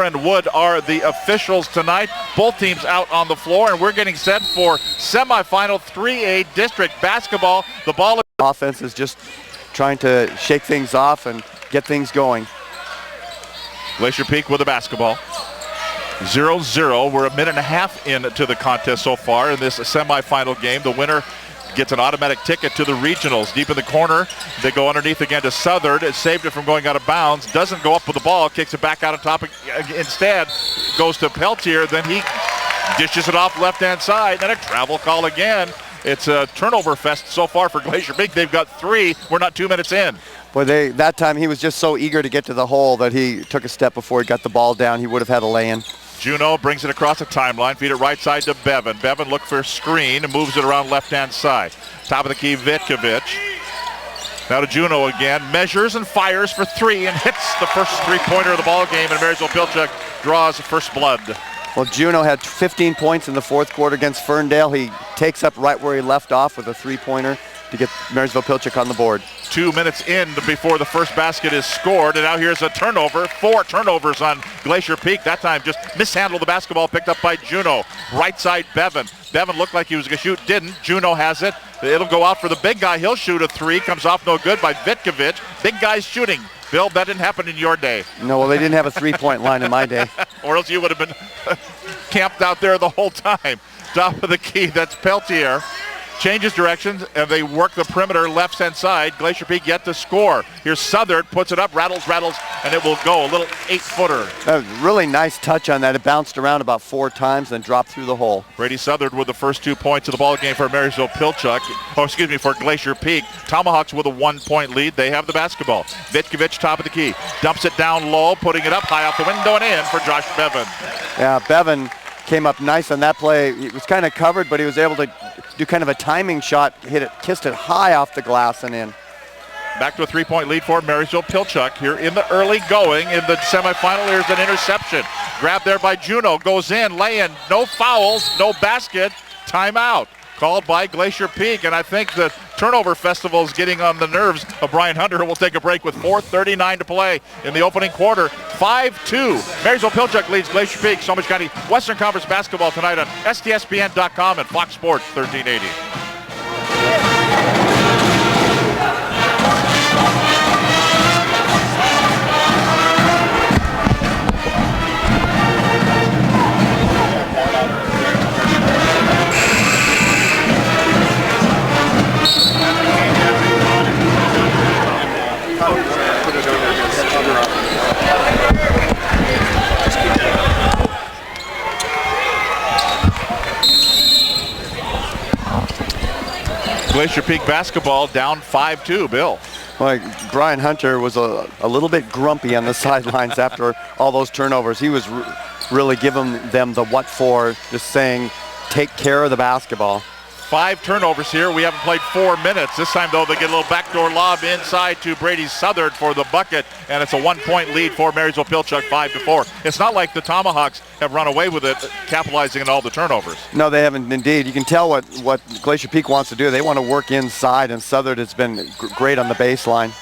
and Wood are the officials tonight. Both teams out on the floor, and we're getting set for semifinal 3A district basketball. The ball. Offense is just trying to shake things off and get things going. Glacier Peak with the basketball. 0-0. We're a minute and a half into the contest so far in this semifinal game. The winner gets an automatic ticket to the regionals. Deep in the corner, they go underneath again to Southern. It saved it from going out of bounds. Doesn't go up with the ball. Kicks it back out on top. Instead, goes to Peltier. Then he dishes it off left-hand side. Then a travel call again. It's a turnover fest so far for Glacier Peak. They've got 3. We're not 2 minutes in. Boy, that time he was just so eager to get to the hole that he took a step before he got the ball down. He would have had a lay-in. Juno brings it across the timeline, feed it right side to Bevan. Bevan look for a screen and moves it around left-hand side. Top of the key, Vitkovic. Now to Juno again, measures and fires for 3 and hits the first three-pointer of the ball game, and Marysville-Pilchuck draws first blood. Well, Juno had 15 points in the fourth quarter against Ferndale. He takes up right where he left off with a three-pointer to get Marysville-Pilchuck on the board. 2 minutes in before the first basket is scored, and now here's a turnover. 4 turnovers on Glacier Peak. That time just mishandled the basketball, picked up by Juno. Right side, Bevan. Bevan looked like he was going to shoot, didn't. Juno has it. It'll go out for the big guy. He'll shoot a 3. Comes off no good by Vitkovic. Big guy's shooting. Bill, that didn't happen in your day. No, well, they didn't have a three-point line in my day. Or else you would have been camped out there the whole time. Top of the key, that's Peltier. Changes directions, and they work the perimeter left-hand side. Glacier Peak yet to score. Here's Southern, puts it up, rattles, and it will go. A little 8-footer. Really nice touch on that. It bounced around about 4 times, then dropped through the hole. Brady Southern with the first 2 points of the ball game for Marysville-Pilchuck. For Glacier Peak. Tomahawks with a 1-point lead. They have the basketball. Vitkovic, top of the key. Dumps it down low, putting it up high off the window and in for Josh Bevan. Yeah, Bevan came up nice on that play. He was kind of covered, but he was able to do kind of a timing shot, kissed it high off the glass and in. Back to a 3-point lead for Marysville-Pilchuck here in the early going. In the semifinal, here's an interception. Grabbed there by Juno, goes in, lay-in, no fouls, no basket, timeout. Called by Glacier Peak, and I think the turnover festival is getting on the nerves of Brian Hunter. We'll take a break with 4:39 to play in the opening quarter. 5-2. Marysville-Pilchuck leads Glacier Peak. Snohomish County Western Conference basketball tonight on STSPN.com and Fox Sports 1380. Glacier Peak basketball down 5-2, Bill. Well, Brian Hunter was a little bit grumpy on the sidelines after all those turnovers. He was really giving them the what for, just saying, take care of the basketball. 5 turnovers here. We haven't played 4 minutes. This time, though, they get a little backdoor lob inside to Brady Southern for the bucket, and it's a 1-point lead for Marysville-Pilchuck, 5-4. It's not like the Tomahawks have run away with it, capitalizing on all the turnovers. No, they haven't indeed. You can tell what Glacier Peak wants to do. They want to work inside, and Southern has been great on the baseline.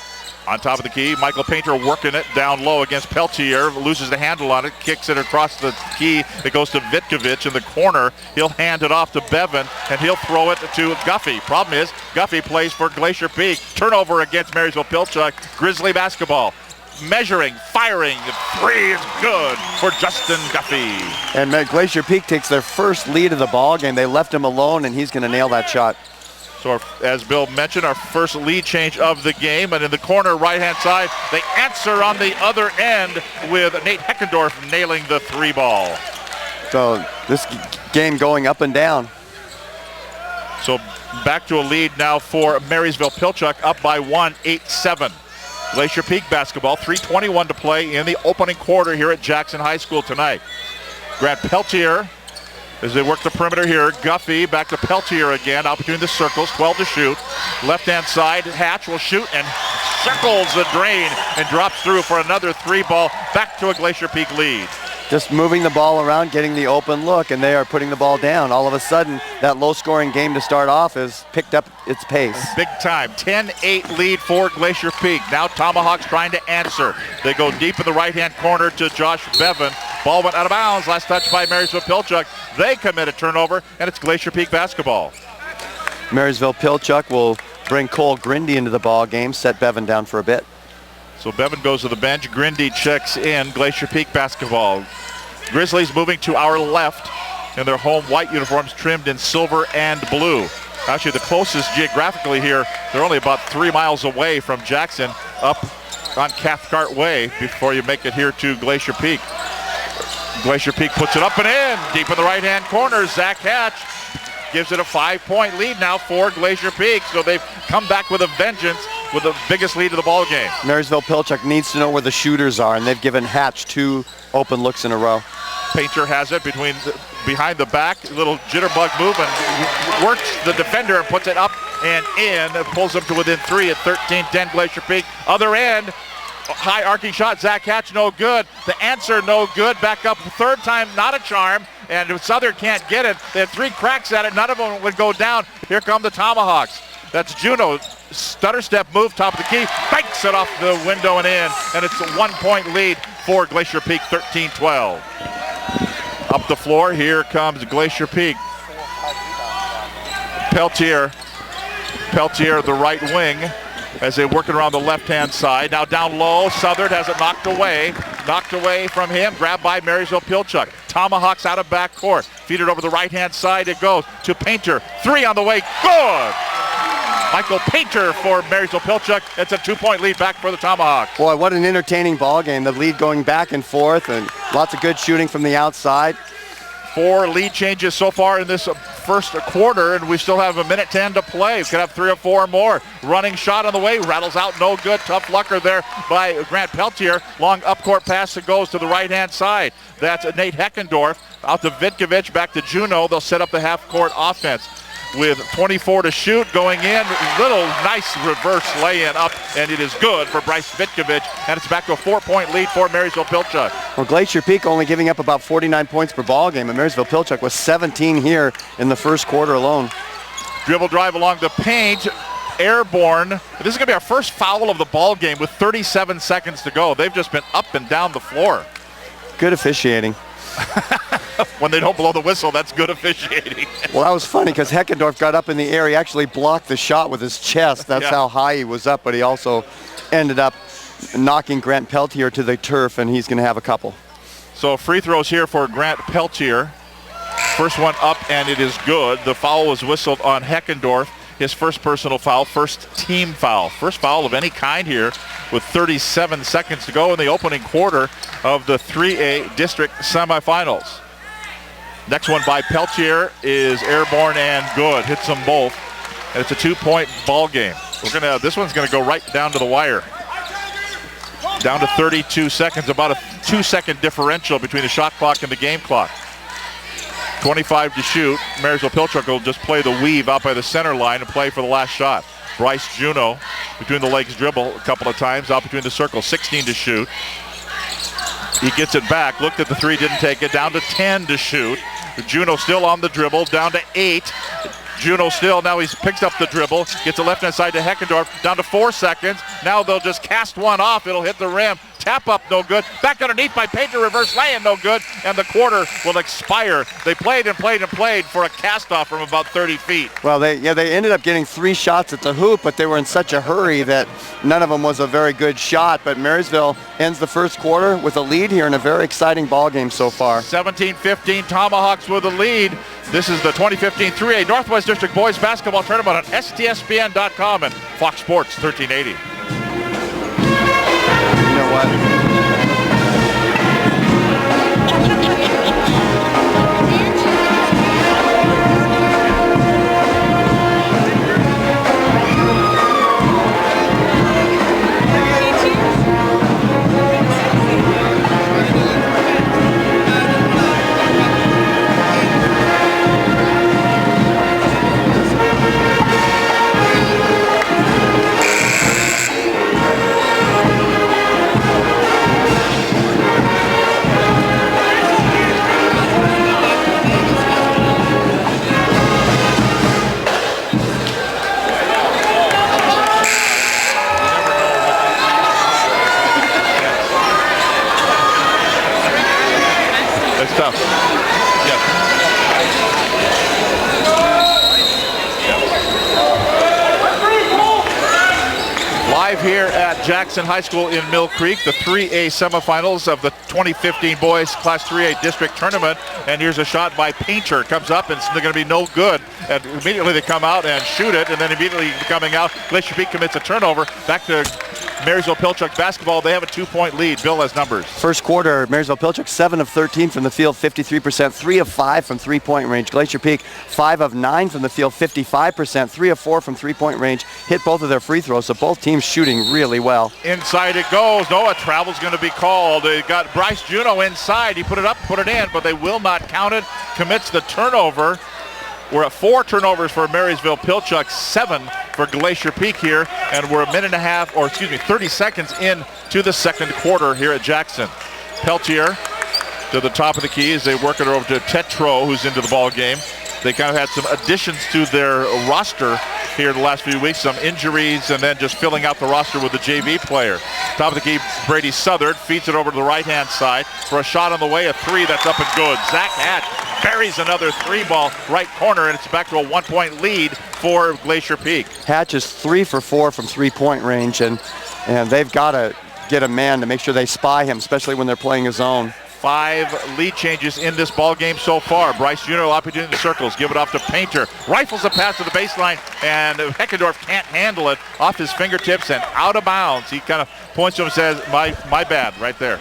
On top of the key, Michael Painter working it down low against Peltier, loses the handle on it, kicks it across the key. It goes to Vitkovic in the corner. He'll hand it off to Bevan, and he'll throw it to Guffey. Problem is, Guffey plays for Glacier Peak. Turnover against Marysville-Pilchuck. Grizzly basketball. Measuring, firing, 3 is good for Justin Guffey. And Glacier Peak takes their first lead of the ball game. They left him alone, and he's going to nail that shot. So as Bill mentioned, our first lead change of the game, and in the corner right-hand side, they answer on the other end with Nate Heckendorf nailing the 3 ball. So this game going up and down. So back to a lead now for Marysville-Pilchuck, up by 1, 8-7. Glacier Peak basketball, 3:21 to play in the opening quarter here at Jackson High School tonight. Grab Peltier as they work the perimeter here. Guffey back to Peltier again, out between the circles, 12 to shoot. Left-hand side, Hatch will shoot and circles the drain and drops through for another 3 ball. Back to a Glacier Peak lead. Just moving the ball around, getting the open look, and they are putting the ball down. All of a sudden, that low-scoring game to start off has picked up its pace. Big time, 10-8 lead for Glacier Peak. Now Tomahawks trying to answer. They go deep in the right-hand corner to Josh Bevan. Ball went out of bounds. Last touch by Marysville-Pilchuck. They commit a turnover, and it's Glacier Peak basketball. Marysville-Pilchuck will bring Cole Grindy into the ball game, set Bevan down for a bit. So Bevan goes to the bench. Grindy checks in. Glacier Peak basketball. Grizzlies moving to our left in their home white uniforms trimmed in silver and blue. Actually, the closest geographically here, they're only about 3 miles away from Jackson up on Cathcart Way before you make it here to Glacier Peak. Glacier Peak puts it up and in. Deep in the right-hand corner, Zach Hatch gives it a 5-point lead now for Glacier Peak. So they've come back with a vengeance with the biggest lead of the ball game. Marysville-Pilchuck needs to know where the shooters are, and they've given Hatch 2 open looks in a row. Painter has it behind the back, little jitterbug move, and works the defender and puts it up and in. It pulls them to within 3 at 13-10 Glacier Peak. Other end, high arcing shot, Zach Hatch, no good. The answer, no good. Back up, third time, not a charm, and Southern can't get it. They had 3 cracks at it, none of them would go down. Here come the Tomahawks. That's Juno, stutter step move, top of the key, banks it off the window and in, and it's a 1-point lead for Glacier Peak, 13-12. Up the floor, here comes Glacier Peak. Peltier, the right wing, as they're working around the left-hand side. Now down low, Southern has it knocked away from him, grabbed by Marysville-Pilchuck. Tomahawks out of backcourt, feed it over the right-hand side, it goes to Painter. 3 on the way, good! Michael Painter for Marysville-Pilchuck. It's a 2-point lead back for the Tomahawks. Boy, what an entertaining ball game. The lead going back and forth, and lots of good shooting from the outside. 4 lead changes so far in this first quarter, and we still have 1:10 to play. We could have 3 or 4 more. Running shot on the way, rattles out, no good. Tough lucker there by Grant Peltier. Long up-court pass that goes to the right-hand side. That's Nate Heckendorf. Out to Vitkovich, back to Juno. They'll set up the half-court offense. With 24 to shoot, going in, little nice reverse lay-in up, and it is good for Bryce Vitkovich, and it's back to a 4-point lead for Marysville-Pilchuck. Well, Glacier Peak only giving up about 49 points per ball game, and Marysville-Pilchuck was 17 here in the first quarter alone. Dribble drive along the paint, airborne. This is going to be our first foul of the ball game with 37 seconds to go. They've just been up and down the floor. Good officiating. When they don't blow the whistle, that's good officiating. Well, that was funny because Heckendorf got up in the air. He actually blocked the shot with his chest. That's how high he was up, but he also ended up knocking Grant Peltier to the turf, and he's going to have a couple. So free throws here for Grant Peltier. First one up, and it is good. The foul was whistled on Heckendorf. His first personal foul, first team foul. First foul of any kind here with 37 seconds to go in the opening quarter of the 3A district semifinals. Next one by Peltier is airborne and good. Hits them both. And it's a 2-point ball game. This one's gonna go right down to the wire. Down to 32 seconds, about a 2-second differential between the shot clock and the game clock. 25 to shoot. Marysville-Pilchuck will just play the weave out by the center line and play for the last shot. Bryce Juno between the legs dribble a couple of times out between the circles. 16 to shoot. He gets it back. Looked at the 3, didn't take it. Down to 10 to shoot. Juno still on the dribble. Down to 8. Juno still, now he's picks up the dribble. Gets the left-hand side to Heckendorf. Down to 4 seconds. Now they'll just cast one off. It'll hit the rim. Tap up, no good. Back underneath by Painter, reverse lay-in, no good. And the quarter will expire. They played and played and played for a cast-off from about 30 feet. Well, they ended up getting 3 shots at the hoop, but they were in such a hurry that none of them was a very good shot. But Marysville ends the first quarter with a lead here in a very exciting ball game so far. 17-15, Tomahawks with a lead. This is the 2015 3A Northwest District Boys Basketball Tournament on STSPN.com and Fox Sports 1380. You know what? live here at Jackson High School in Mill Creek, the 3A semifinals of the 2015 Boys Class 3A District Tournament. And here's a shot by Painter. Comes up and it's going to be no good. And immediately they come out and shoot it, and then immediately coming out, Glacier Peak commits a turnover. Back to Marysville-Pilchuck basketball. They have a 2-point lead. Bill has numbers. First quarter, Marysville-Pilchuck 7 of 13 from the field, 53%, 3 of 5 from three-point range. Glacier Peak 5 of 9 from the field, 55%, 3 of 4 from three-point range. Hit both of their free throws, so both teams shooting really well. Inside it goes. No, a travel's going to be called. They got Bryce Juneau inside. He put it up, put it in, but they will not count it. Commits the turnover. We're at 4 turnovers for Marysville-Pilchuck, 7 for Glacier Peak here, and we're 30 seconds into the second quarter here at Jackson. Peltier to the top of the key as they work it over to Tetro, who's into the ball game. They kind of had some additions to their roster here the last few weeks, some injuries, and then just filling out the roster with the JV player. Top of the key, Brady Southard feeds it over to the right-hand side for a shot on the way, a 3 that's up and good. Zach Hatch buries another 3-ball right corner, and it's back to a 1-point lead for Glacier Peak. Hatch is 3 for 4 from three-point range, and they've got to get a man to make sure they spy him, especially when they're playing a zone. 5 lead changes in this ball game so far. Bryce Juneau opportunity in the circles, give it off to Painter. Rifles a pass to the baseline, and Heckendorf can't handle it off his fingertips and out of bounds. He kind of points to him and says, my bad, right there.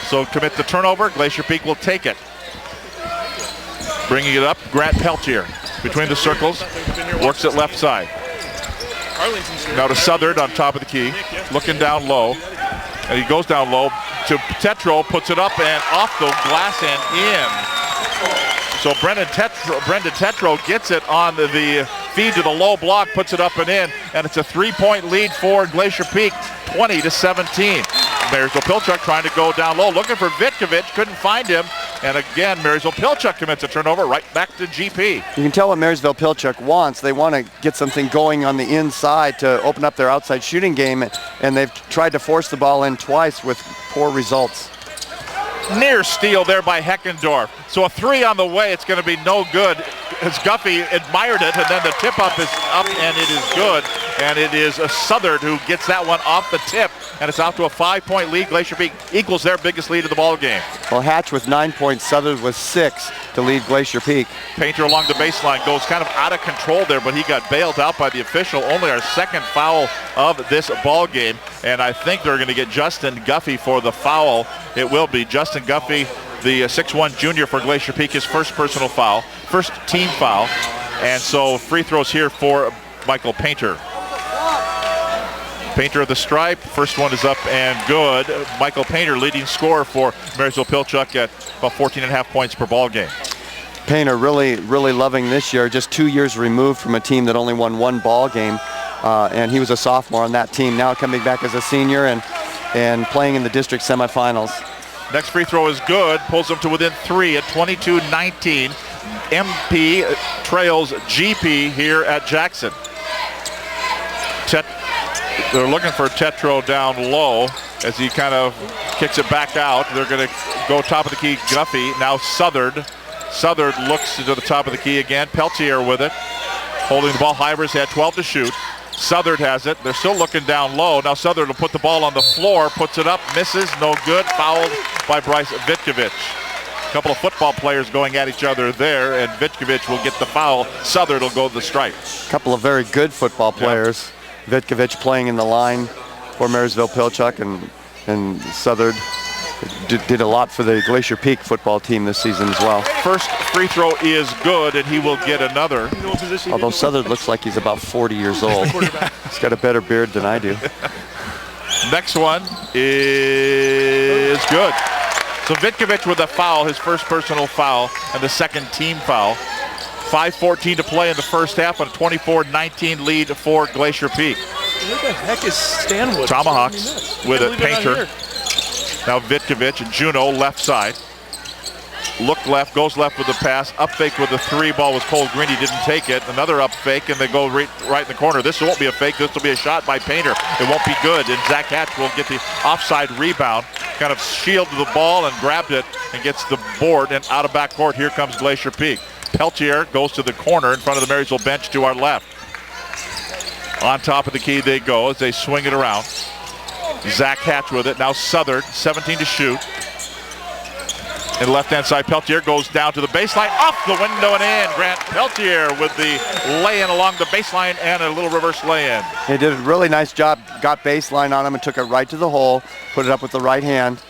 So commit the turnover. Glacier Peak will take it. Bringing it up, Grant Peltier between the circles, works it left side. Now to Southard on top of the key, looking down low. And he goes down low to Tetro, puts it up and off the glass and in. So Brendan Tetro gets it on the feed to the low block, puts it up and in, and it's a 3-point lead for Glacier Peak, 20-17. Marysville-Pilchuck trying to go down low, looking for Vitkovich, couldn't find him. And again, Marysville-Pilchuck commits a turnover right back to GP. You can tell what Marysville-Pilchuck wants. They want to get something going on the inside to open up their outside shooting game, and they've tried to force the ball in twice with poor results. Near steal there by Heckendorf. So a 3 on the way, it's going to be no good. As Guffey admired it, and then the tip-up is up, and it is good. And it is a Southard who gets that one off the tip, and it's out to a 5-point lead. Glacier Peak equals their biggest lead of the ball game. Well, Hatch with 9 points, Southard with 6 to lead Glacier Peak. Painter along the baseline goes kind of out of control there, but he got bailed out by the official. Only our second foul of this ball game, and I think they're going to get Justin Guffey for the foul. It will be Justin Guffey, the 6'1 junior for Glacier Peak, his first personal foul, first team foul. And so free throws here for Michael Painter. Painter of the stripe, first one is up and good. Michael Painter, leading scorer for Marysville-Pilchuck at about 14.5 points per ball game. Painter really loving this year, just 2 years removed from a team that only won 1 ball game. And he was a sophomore on that team, now coming back as a senior and playing in the district semifinals. Next free throw is good, pulls them to within 3 at 22-19. MP trails GP here at Jackson. They're looking for Tetro down low as he kind of kicks it back out. They're going to go top of the key, Guffey. Now Southard. Southard looks to the top of the key again. Peltier with it. Holding the ball. Hivers had 12 to shoot. Southard has it. They're still looking down low. Now Southard will put the ball on the floor, puts it up, misses, no good. Fouled by Bryce Vitkovich. A couple of football players going at each other there, and Vitkovich will get the foul. Southard will go to the stripe. A couple of very good football players. Yep. Vitkovich playing in the line for Marysville-Pilchuck, and Southard did a lot for the Glacier Peak football team this season as well. First free throw is good, and he will get another. Although Southard looks like he's about 40 years old. He's got a better beard than I do. Next one is good. So Vitkovich with a foul, his first personal foul, and the second team foul. 5:14 to play in the first half on a 24-19 lead for Glacier Peak. Where the heck is Stanwood? Tomahawks with it, Painter. Now Vitkovich and Juneau left side. Look left, goes left with the pass. Up fake with the 3, ball was Cole Green, he didn't take it. Another up fake, and they go right in the corner. This won't be a fake, this will be a shot by Painter. It won't be good, and Zach Hatch will get the offside rebound. Kind of shielded the ball and grabbed it and gets the board, and out of backcourt, here comes Glacier Peak. Peltier goes to the corner in front of the Marysville bench to our left. On top of the key they go as they swing it around. Zach Hatch with it. Now Southern, 17 to shoot. And left-hand side, Peltier goes down to the baseline, off the window and in. Grant Peltier with the lay-in along the baseline and a little reverse lay-in. He did a really nice job, got baseline on him and took it right to the hole, put it up with the right hand.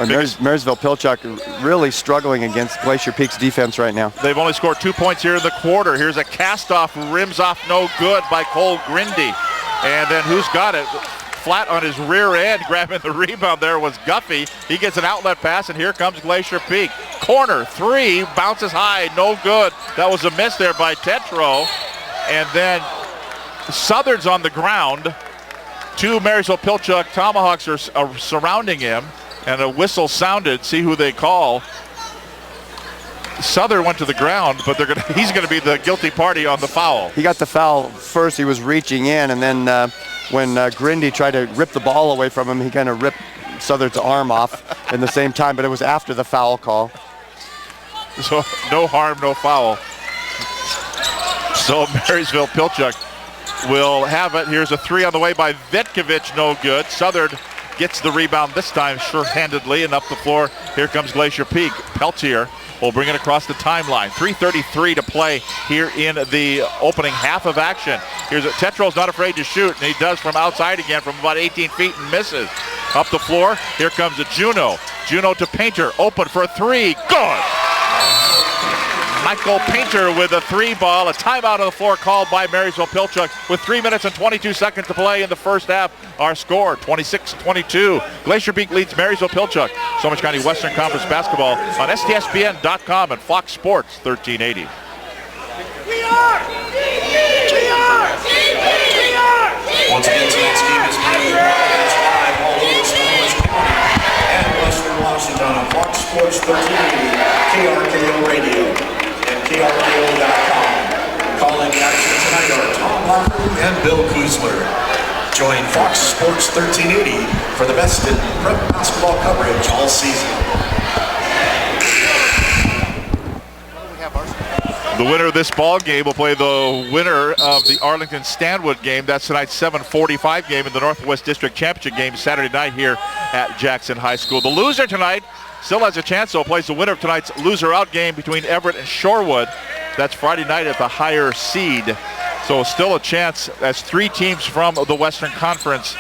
Marysville-Pilchuck really struggling against Glacier Peak's defense right now. They've only scored 2 points here in the quarter. Here's a cast-off, rims off no good by Cole Grindy. And then who's got it? Flat on his rear end, grabbing the rebound there was Guffey. He gets an outlet pass, and here comes Glacier Peak. Corner, three, bounces high, no good. That was a miss there by Tetro. And then Southern's on the ground. Two Marysville-Pilchuck Tomahawks are surrounding him, and a whistle sounded. See who they call. Southern went to the ground, but he's going to be the guilty party on the foul. He got the foul first. He was reaching in, and then when Grindy tried to rip the ball away from him, he kind of ripped Southern's arm off in the same time, but it was after the foul call. So no harm, no foul. So Marysville-Pilchuck will have it. Here's a three on the way by Vitkovich, no good. Southern gets the rebound this time sure-handedly, and up the floor, here comes Glacier Peak. Peltier will bring it across the timeline. 3:33 to play here in the opening half of action. Here's Tetro's not afraid to shoot, and he does from outside again from about 18 feet and misses. Up the floor, here comes a Juno. Juno to Painter, open for a three, good! Michael Painter with a three ball. A timeout on the floor called by Marysville-Pilchuck with 3 minutes and 22 seconds to play in the first half. Our score, 26-22. Glacier Peak leads Marysville-Pilchuck. Snohomish County Western Conference basketball on STSPN.com and Fox Sports 1380. Once again, tonight's game is being broadcast live all over Snohomish County and Western Washington on Fox Sports 1380, KRKO Radio, and KRKO.com. Calling the action tonight are Tom Lafferty and Bill Kusler. Join Fox Sports 1380 for the best in prep basketball coverage all season. The winner of this ball game will play the winner of the Arlington-Stanwood game. That's tonight's 7:45 game in the Northwest District Championship game Saturday night here at Jackson High School. The loser tonight still has a chance, so plays the winner of tonight's loser-out game between Everett and Shorewood. That's Friday night at the higher seed. So still a chance as three teams from the Western Conference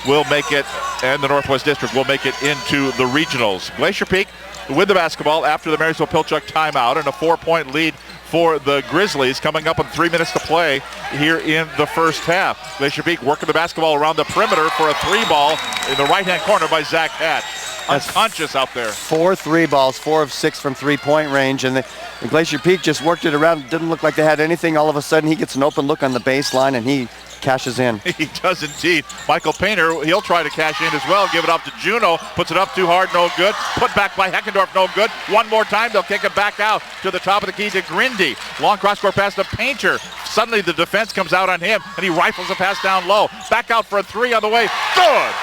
will make it, and the Northwest District will make it into the regionals. Glacier Peak with the basketball after the Marysville-Pilchuck timeout, and a 4-point lead for the Grizzlies coming up in 3 minutes to play here in the first half. Glacier Peak working the basketball around the perimeter for a three ball in the right-hand corner by Zach Hatch. Unconscious out there. 4 3 balls, 4 of 6 from three-point range, and the Glacier Peak just worked it around. Didn't look like they had anything. All of a sudden, he gets an open look on the baseline, and he cashes in. He does indeed. Michael Painter, he'll try to cash in as well. Give it up to Juno. Puts it up too hard, no good. Put back by Heckendorf, no good. One more time, they'll kick it back out to the top of the key to Grindy. Long cross-court pass to Painter. Suddenly the defense comes out on him, and he rifles the pass down low. Back out for a three on the way. Good!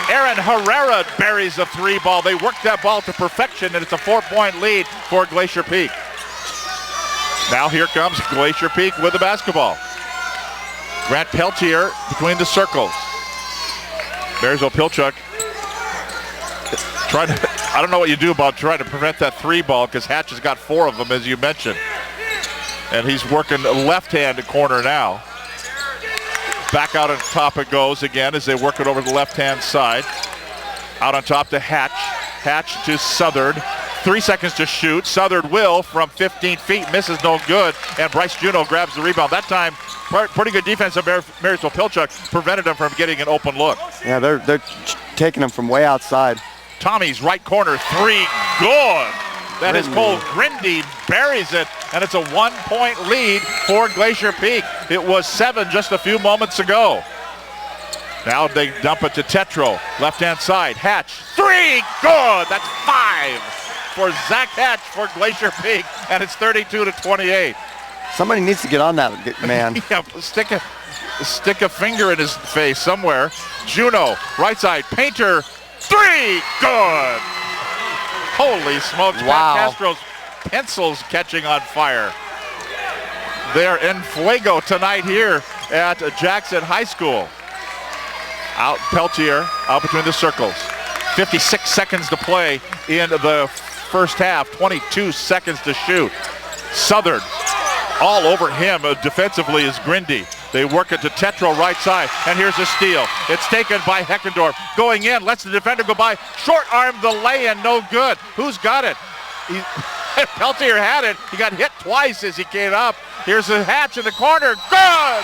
Aaron Herrera buries the three ball. They work that ball to perfection, and it's a 4-point lead for Glacier Peak. Now here comes Glacier Peak with the basketball. Grant Peltier between the circles. Marysville-Pilchuck trying to, I don't know what you do about trying to prevent that three ball because Hatch has got 4 of them, as you mentioned. And he's working left-hand corner now. Back out on top it goes again as they work it over the left-hand side. Out on top to Hatch. Hatch to Southern. 3 seconds to shoot. Southern will from 15 feet. Misses, no good. And Bryce Juno grabs the rebound. That time, pretty good defense of Marysville-Pilchuck prevented him from getting an open look. Yeah, they're taking him from way outside. Tommy's right corner three, good. That is Cole Grindy, buries it, and it's a 1-point lead for Glacier Peak. It was 7 just a few moments ago. Now they dump it to Tetro, left-hand side. Hatch, three, good. That's 5 for Zach Hatch for Glacier Peak, and it's 32-28. Somebody needs to get on that man. Yeah, stick a finger in his face somewhere. Juno, right side, Painter, three, good. Holy smokes, wow. Pat Castro's pencils catching on fire. They're en fuego tonight here at Jackson High School. Out Peltier, out between the circles. 56 seconds to play in the first half, 22 seconds to shoot. Southern all over him defensively is Grindy. They work it to Tetro right side, and here's a steal. It's taken by Heckendorf. Going in, lets the defender go by. Short arm the lay-in, no good. Who's got it? Peltier had it. He got hit twice as he came up. Here's a Hatch in the corner. Good!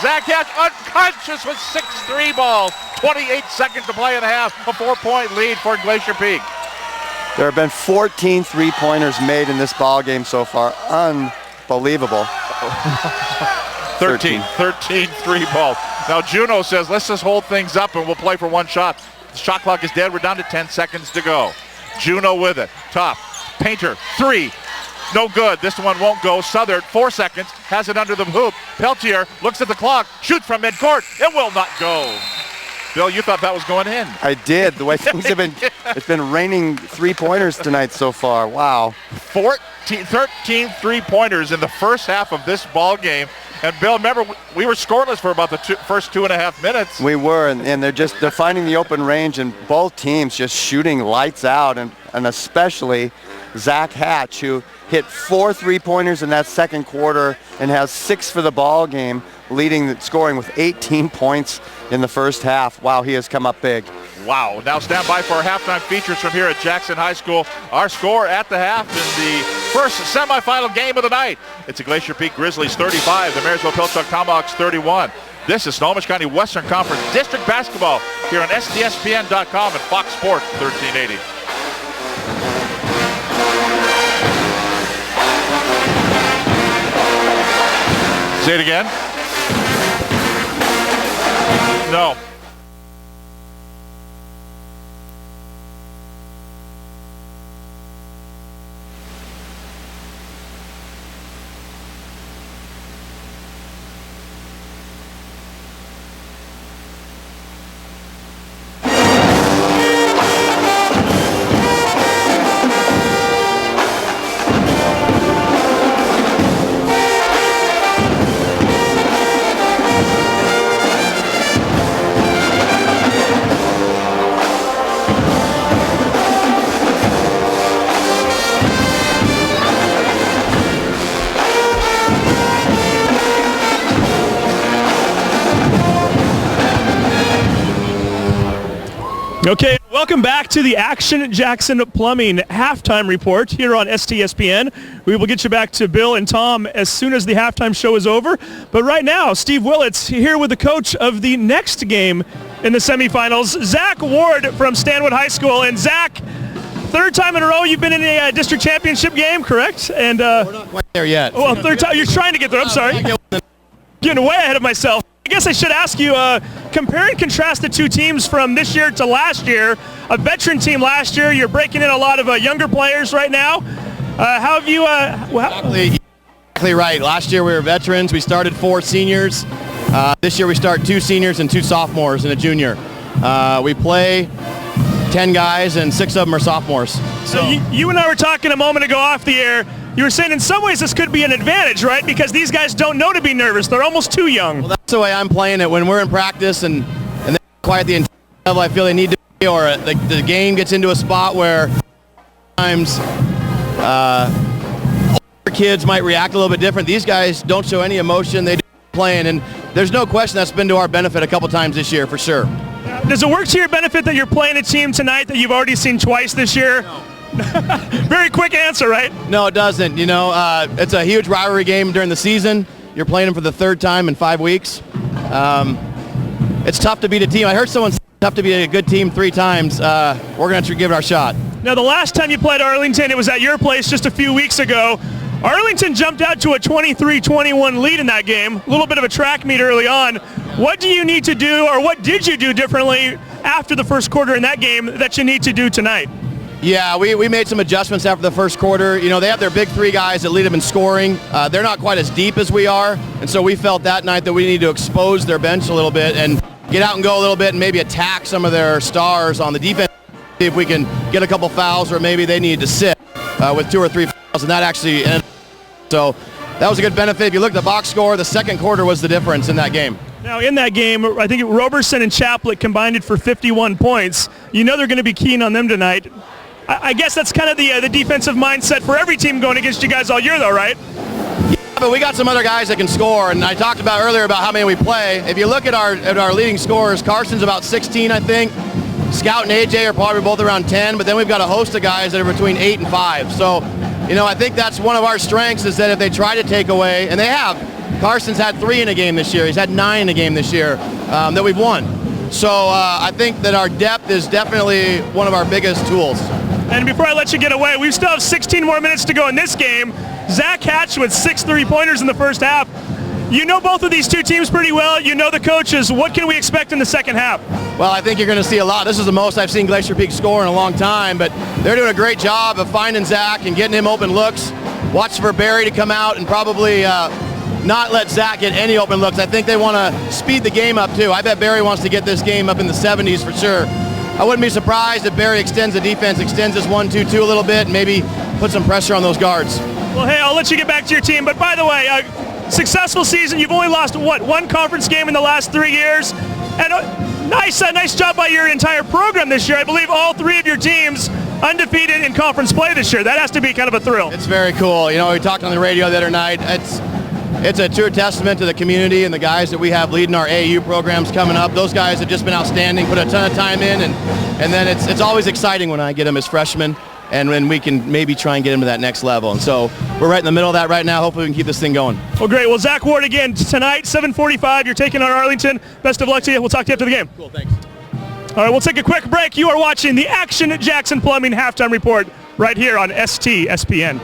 Zach Hatch unconscious with 6-3 ball. 28 seconds to play in the half. A 4-point lead for Glacier Peak. There have been 14 three-pointers made in this ball game so far. Unbelievable. 13 3 balls. Now Juneau says, let's just hold things up and we'll play for one shot. The shot clock is dead. We're down to 10 seconds to go. Juneau with it. Top. Painter. 3. No good. This one won't go. Southern, 4 seconds. Has it under the hoop. Peltier looks at the clock. Shoots from midcourt. It will not go. Bill, you thought that was going in. I did. The way things have been, it's been raining three-pointers tonight so far. Wow. 13 three-pointers in the first half of this ball game. And Bill, remember, we were scoreless for about the first 2.5 minutes. We were, and they're finding the open range, and both teams just shooting lights out, and especially Zach Hatch, who hit 4 three-pointers in that second quarter and has 6 for the ball game, leading the scoring with 18 points in the first half. Wow, he has come up big. Wow. Now stand by for our halftime features from here at Jackson High School. Our score at the half in the first semifinal game of the night. It's the Glacier Peak Grizzlies 35, the Marysville-Pilchuck Tomahawks 31. This is Snohomish County Western Conference District Basketball here on STSPN.com and Fox Sports 1380. Say it again. No. Okay, welcome back to the Action Jackson Plumbing halftime report here on STSPN. We will get you back to Bill and Tom as soon as the halftime show is over. But right now, Steve Willits here with the coach of the next game in the semifinals, Zach Ward from Stanwood High School. And Zach, third time in a row you've been in a district championship game, correct? And we're not quite there yet. Well, third time. You're trying to get there. I'm sorry. Getting way ahead of myself. I guess I should ask you, compare and contrast the two teams from this year to last year. A veteran team last year. You're breaking in a lot of younger players right now. How have you... Exactly right. Last year we were veterans. We started 4 seniors. This year we start 2 seniors and 2 sophomores and a junior. We play 10 guys and 6 of them are sophomores. So you and I were talking a moment ago off the air. You were saying in some ways this could be an advantage, right? Because these guys don't know to be nervous. They're almost too young. Well, that's the way I'm playing it. When we're in practice and they're quite at the level I feel they need to be, or the game gets into a spot where sometimes older kids might react a little bit different. These guys don't show any emotion. They do playing, and there's no question that's been to our benefit a couple times this year for sure. Does it work to your benefit that you're playing a team tonight that you've already seen twice this year? No. Very quick answer, right? No, it doesn't. You know, it's a huge rivalry game during the season. You're playing them for the 3rd time in 5 weeks. It's tough to beat a team. I heard someone say it's tough to beat a good team 3 times. We're going to give it our shot. Now, the last time you played Arlington, it was at your place just a few weeks ago. Arlington jumped out to a 23-21 lead in that game. A little bit of a track meet early on. What do you need to do, or what did you do differently after the first quarter in that game that you need to do tonight? Yeah, we made some adjustments after the first quarter. You know, they have their big 3 guys that lead them in scoring. They're not quite as deep as we are, and so we felt that night that we need to expose their bench a little bit and get out and go a little bit and maybe attack some of their stars on the defense, see if we can get a couple fouls, or maybe they need to sit with 2 or 3 fouls, and that actually ended. So that was a good benefit. If you look at the box score, the second quarter was the difference in that game. Now, in that game, I think Roberson and Chaplet combined it for 51 points. You know they're going to be keen on them tonight. I guess that's kind of the defensive mindset for every team going against you guys all year, though, right? Yeah, but we got some other guys that can score, and I talked about earlier about how many we play. If you look at our leading scorers, Carson's about 16, I think. Scout and AJ are probably both around 10, but then we've got a host of guys that are between 8 and 5. So, I think that's one of our strengths is that if they try to take away, and they have, Carson's had 3 in a game this year. He's had 9 in a game this year that we've won. So I think that our depth is definitely one of our biggest tools. And before I let you get away, we still have 16 more minutes to go in this game. Zach Hatch with 6 3-pointers in the first half. You know both of these two teams pretty well. You know the coaches. What can we expect in the second half? Well, I think you're going to see a lot. This is the most I've seen Glacier Peak score in a long time, but they're doing a great job of finding Zach and getting him open looks. Watch for Barry to come out and probably not let Zach get any open looks. I think they want to speed the game up too. I bet Barry wants to get this game up in the 70s for sure. I wouldn't be surprised if Barry extends the defense, extends this 1-2-2 a little bit, and maybe put some pressure on those guards. Well, hey, I'll let you get back to your team. But by the way, successful season. You've only lost, one conference game in the last 3 years. And nice job by your entire program this year. I believe all 3 of your teams undefeated in conference play this year. That has to be kind of a thrill. It's very cool. We talked on the radio the other night. It's a true testament to the community and the guys that we have leading our AAU programs coming up. Those guys have just been outstanding, put a ton of time in, and then it's always exciting when I get them as freshmen and when we can maybe try and get them to that next level. And so we're right in the middle of that right now. Hopefully we can keep this thing going. Well, great. Well, Zach Ward again tonight, 7:45. You're taking on Arlington. Best of luck to you. We'll talk to you after the game. Cool, thanks. All right, we'll take a quick break. You are watching the Action Jackson Plumbing Halftime Report right here on STSPN.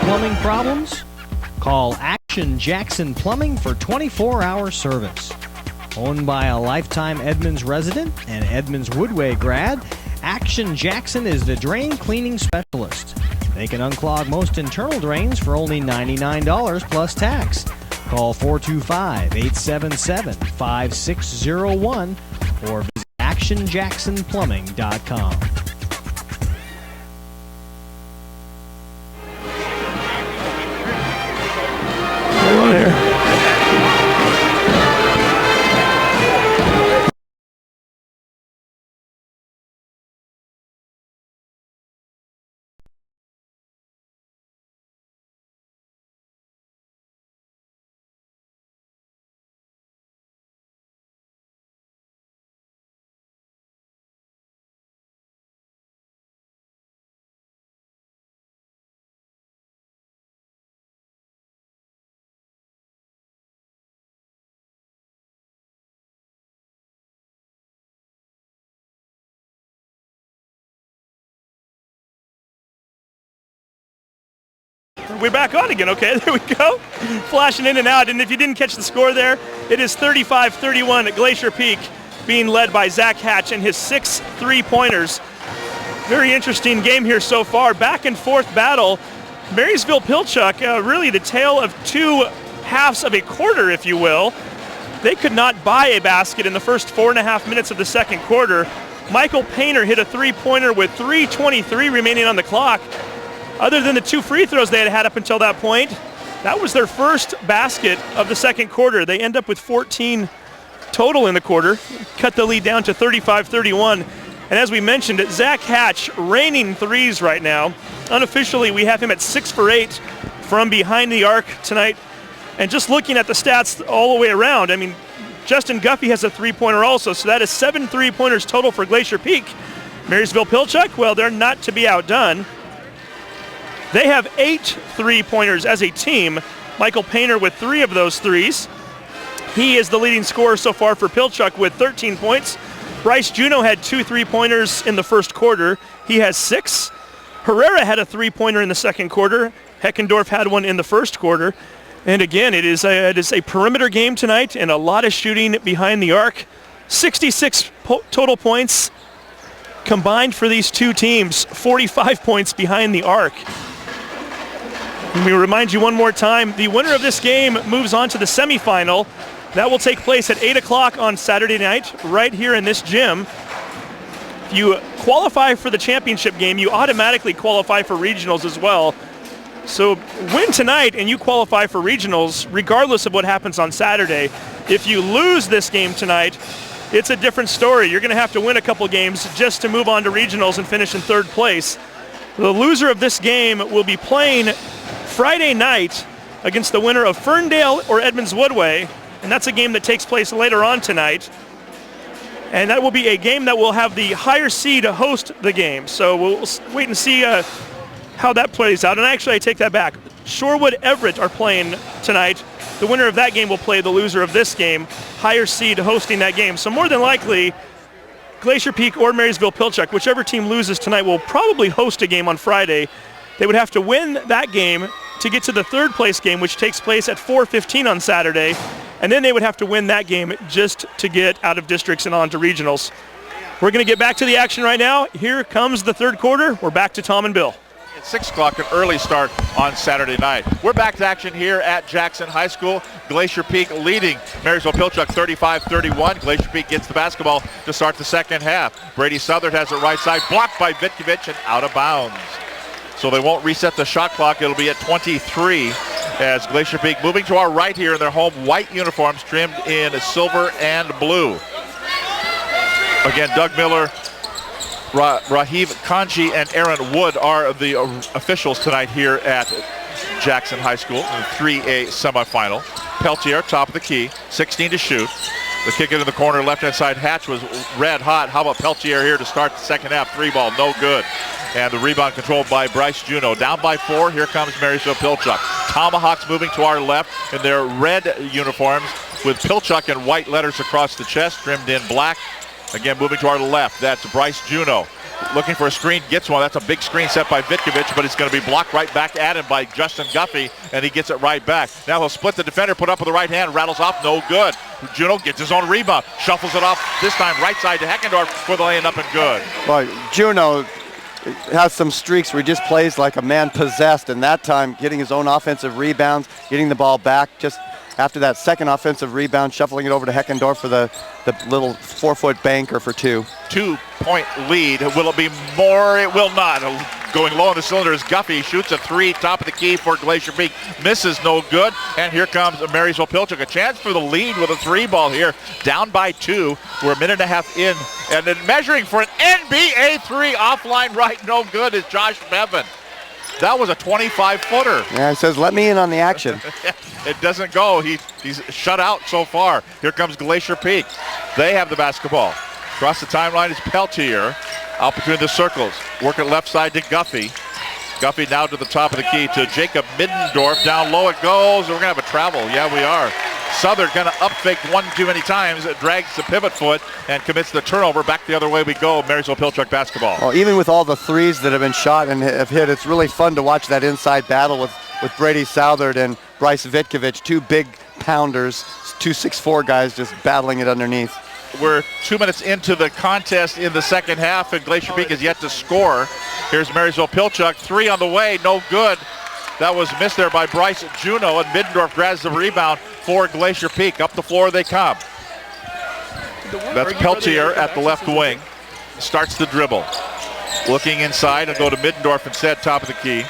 Plumbing problems? Call Action Jackson Plumbing for 24-hour service. Owned by a lifetime Edmonds resident and Edmonds Woodway grad, Action Jackson is the drain cleaning specialist. They can unclog most internal drains for only $99 plus tax. Call 425-877-5601 or visit actionjacksonplumbing.com. We're back on again. Okay, there we go. Flashing in and out. And if you didn't catch the score there, it is 35-31 at Glacier Peak, being led by Zach Hatch and his 6 3-pointers. Very interesting game here so far. Back and forth battle. Marysville-Pilchuck, really the tale of 2 halves of a quarter, if you will. They could not buy a basket in the first 4.5 minutes of the second quarter. Michael Painter hit a 3-pointer with 3:23 remaining on the clock. Other than the 2 free throws they had had up until that point, that was their first basket of the second quarter. They end up with 14 total in the quarter, cut the lead down to 35-31. And as we mentioned, Zach Hatch raining threes right now. Unofficially, we have him at 6 for 8 from behind the arc tonight. And just looking at the stats all the way around, I mean, Justin Guffey has a 3-pointer also, so that is 7 3-pointers total for Glacier Peak. Marysville-Pilchuck, well, they're not to be outdone. They have 8 3-pointers as a team. Michael Painter with 3 of those threes. He is the leading scorer so far for Pilchuck with 13 points. Bryce Juneau had 2 3-pointers in the first quarter. He has 6. Herrera had a 3-pointer in the second quarter. Heckendorf had one in the first quarter. And again, it is a perimeter game tonight and a lot of shooting behind the arc. 66 total points combined for these two teams, 45 points behind the arc. Let me remind you one more time, the winner of this game moves on to the semifinal. That will take place at 8 o'clock on Saturday night, right here in this gym. If you qualify for the championship game, you automatically qualify for regionals as well. So win tonight and you qualify for regionals regardless of what happens on Saturday. If you lose this game tonight, it's a different story. You're going to have to win a couple games just to move on to regionals and finish in third place. The loser of this game will be playing Friday night against the winner of Ferndale or Edmonds Woodway, and that's a game that takes place later on tonight. And that will be a game that will have the higher seed host the game. So we'll wait and see how that plays out. And actually, I take that back. Shorewood Everett are playing tonight. The winner of that game will play the loser of this game, higher seed hosting that game. So more than likely, Glacier Peak or Marysville-Pilchuck, whichever team loses tonight, will probably host a game on Friday. They would have to win that game to get to the third place game, which takes place at 4:15 on Saturday. And then they would have to win that game just to get out of districts and on to regionals. We're going to get back to the action right now. Here comes the third quarter. We're back to Tom and Bill. At 6 o'clock, an early start on Saturday night. We're back to action here at Jackson High School. Glacier Peak leading Marysville-Pilchuck 35-31. Glacier Peak gets the basketball to start the second half. Brady Southard has it right side, blocked by Vitkovich and out of bounds. So they won't reset the shot clock. It'll be at 23 as Glacier Peak moving to our right here in their home white uniforms trimmed in silver and blue. Again, Doug Miller, Rahiv Kanji, and Aaron Wood are the officials tonight here at Jackson High School in the 3A semifinal. Peltier, top of the key, 16 to shoot. The kick into the corner, left-hand side. Hatch was red hot. How about Peltier here to start the second half? 3-ball, no good. And the rebound controlled by Bryce Juneau. Down by 4, here comes Marysville-Pilchuck. Tomahawks moving to our left in their red uniforms with Pilchuck in white letters across the chest, trimmed in black. Again, moving to our left, that's Bryce Juneau. Looking for a screen, gets one. That's a big screen set by Vitkovich, but it's going to be blocked right back at him by Justin Guffey, and he gets it right back. Now he'll split the defender, put up with the right hand, rattles off, no good. Juneau gets his own rebound, shuffles it off, this time right side to Heckendorf for the laying up and good. Well, Juneau has some streaks where he just plays like a man possessed, and that time getting his own offensive rebounds, getting the ball back, just after that second offensive rebound, shuffling it over to Heckendorf for the little 4-foot banker for 2. 2-point lead. Will it be more? It will not. Going low on the cylinder is Guffey. Shoots a 3, top of the key for Glacier Peak. Misses, no good. And here comes Marysville-Pilchuck. A chance for the lead with a 3-ball here. Down by 2. We're a minute and a half in. And then measuring for an NBA 3 offline right, no good, is Josh Bevan. That was a 25-footer. Yeah, he says, let me in on the action. It doesn't go. He's shut out so far. Here comes Glacier Peak. They have the basketball. Across the timeline is Peltier. Out between the circles. Work it left side to Guffey. Guffey now to the top of the key to Jacob Middendorf. Down low it goes. We're going to have a travel. Yeah, we are. Southern kind of up fake one too many times. It drags the pivot foot and commits the turnover. Back the other way we go. Marysville-Pilchuck basketball. Well, even with all the threes that have been shot and have hit, it's really fun to watch that inside battle with Brady Southard and Bryce Vitkovich, 2 big pounders, 2 6'4" guys just battling it underneath. We're 2 minutes into the contest in the second half, and Glacier Peak is yet to score. Here's Marysville-Pilchuck, 3 on the way, no good. That was missed there by Bryce Juneau, and Middendorf grabs the rebound for Glacier Peak. Up the floor they come. That's Peltier at the left wing. Starts the dribble. Looking inside and go to Middendorf instead, top of the key.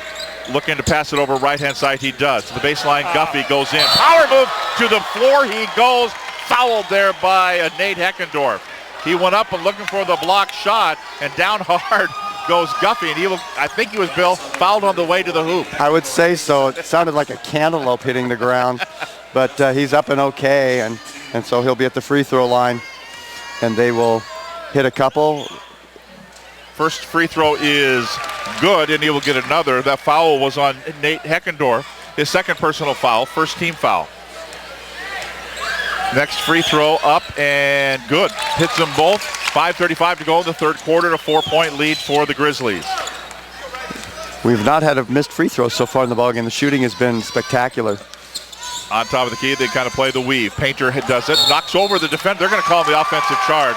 Looking to pass it over right-hand side, he does. To the baseline, Guffey goes in. Power move to the floor, he goes. Fouled there by Nate Heckendorf. He went up and looking for the block shot, and down hard goes Guffey, and I think he was, Bill, fouled on the way to the hoop. I would say so. It sounded like a cantaloupe hitting the ground, but he's up and okay, and so he'll be at the free throw line, and they will hit a couple. First free throw is good, and he will get another. That foul was on Nate Heckendorf, his second personal foul, first team foul. Next free throw up and good. Hits them both. 5:35 to go in the third quarter, a 4-point lead for the Grizzlies. We've not had a missed free throw so far in the ballgame. The shooting has been spectacular. On top of the key, they kind of play the weave. Painter does it, knocks over the defender. They're going to call him the offensive charge.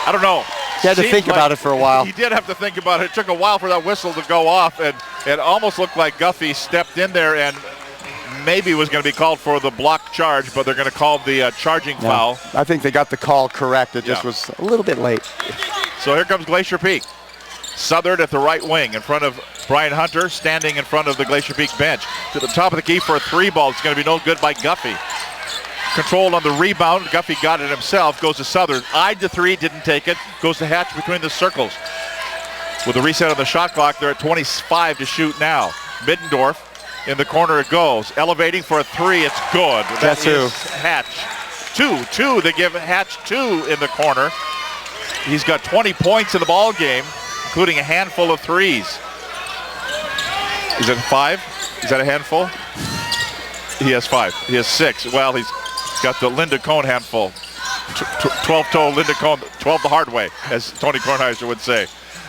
I don't know. He had to think about it for a while. He did have to think about it. It took a while for that whistle to go off, and it almost looked like Guffey stepped in there and maybe was going to be called for the block charge, but they're going to call the charging foul. I think they got the call correct. It just was a little bit late. So here comes Glacier Peak. Southern at the right wing in front of Brian Hunter, standing in front of the Glacier Peak bench. To the top of the key for a 3-ball. It's going to be no good by Guffey. Controlled on the rebound. Guffey got it himself. Goes to Southern. Eyed the 3, didn't take it. Goes to Hatch between the circles. With the reset of the shot clock, they're at 25 to shoot now. Middendorf in the corner it goes. Elevating for a 3. It's good. Guess who? Hatch. Two. They give Hatch 2 in the corner. He's got 20 points in the ball game, including a handful of 3s. Is it 5? Is that a handful? He has 5. He has 6. Well, he's got the Linda Cohn handful. 12-toe Linda Cohn, 12 the hard way, as Tony Kornheiser would say.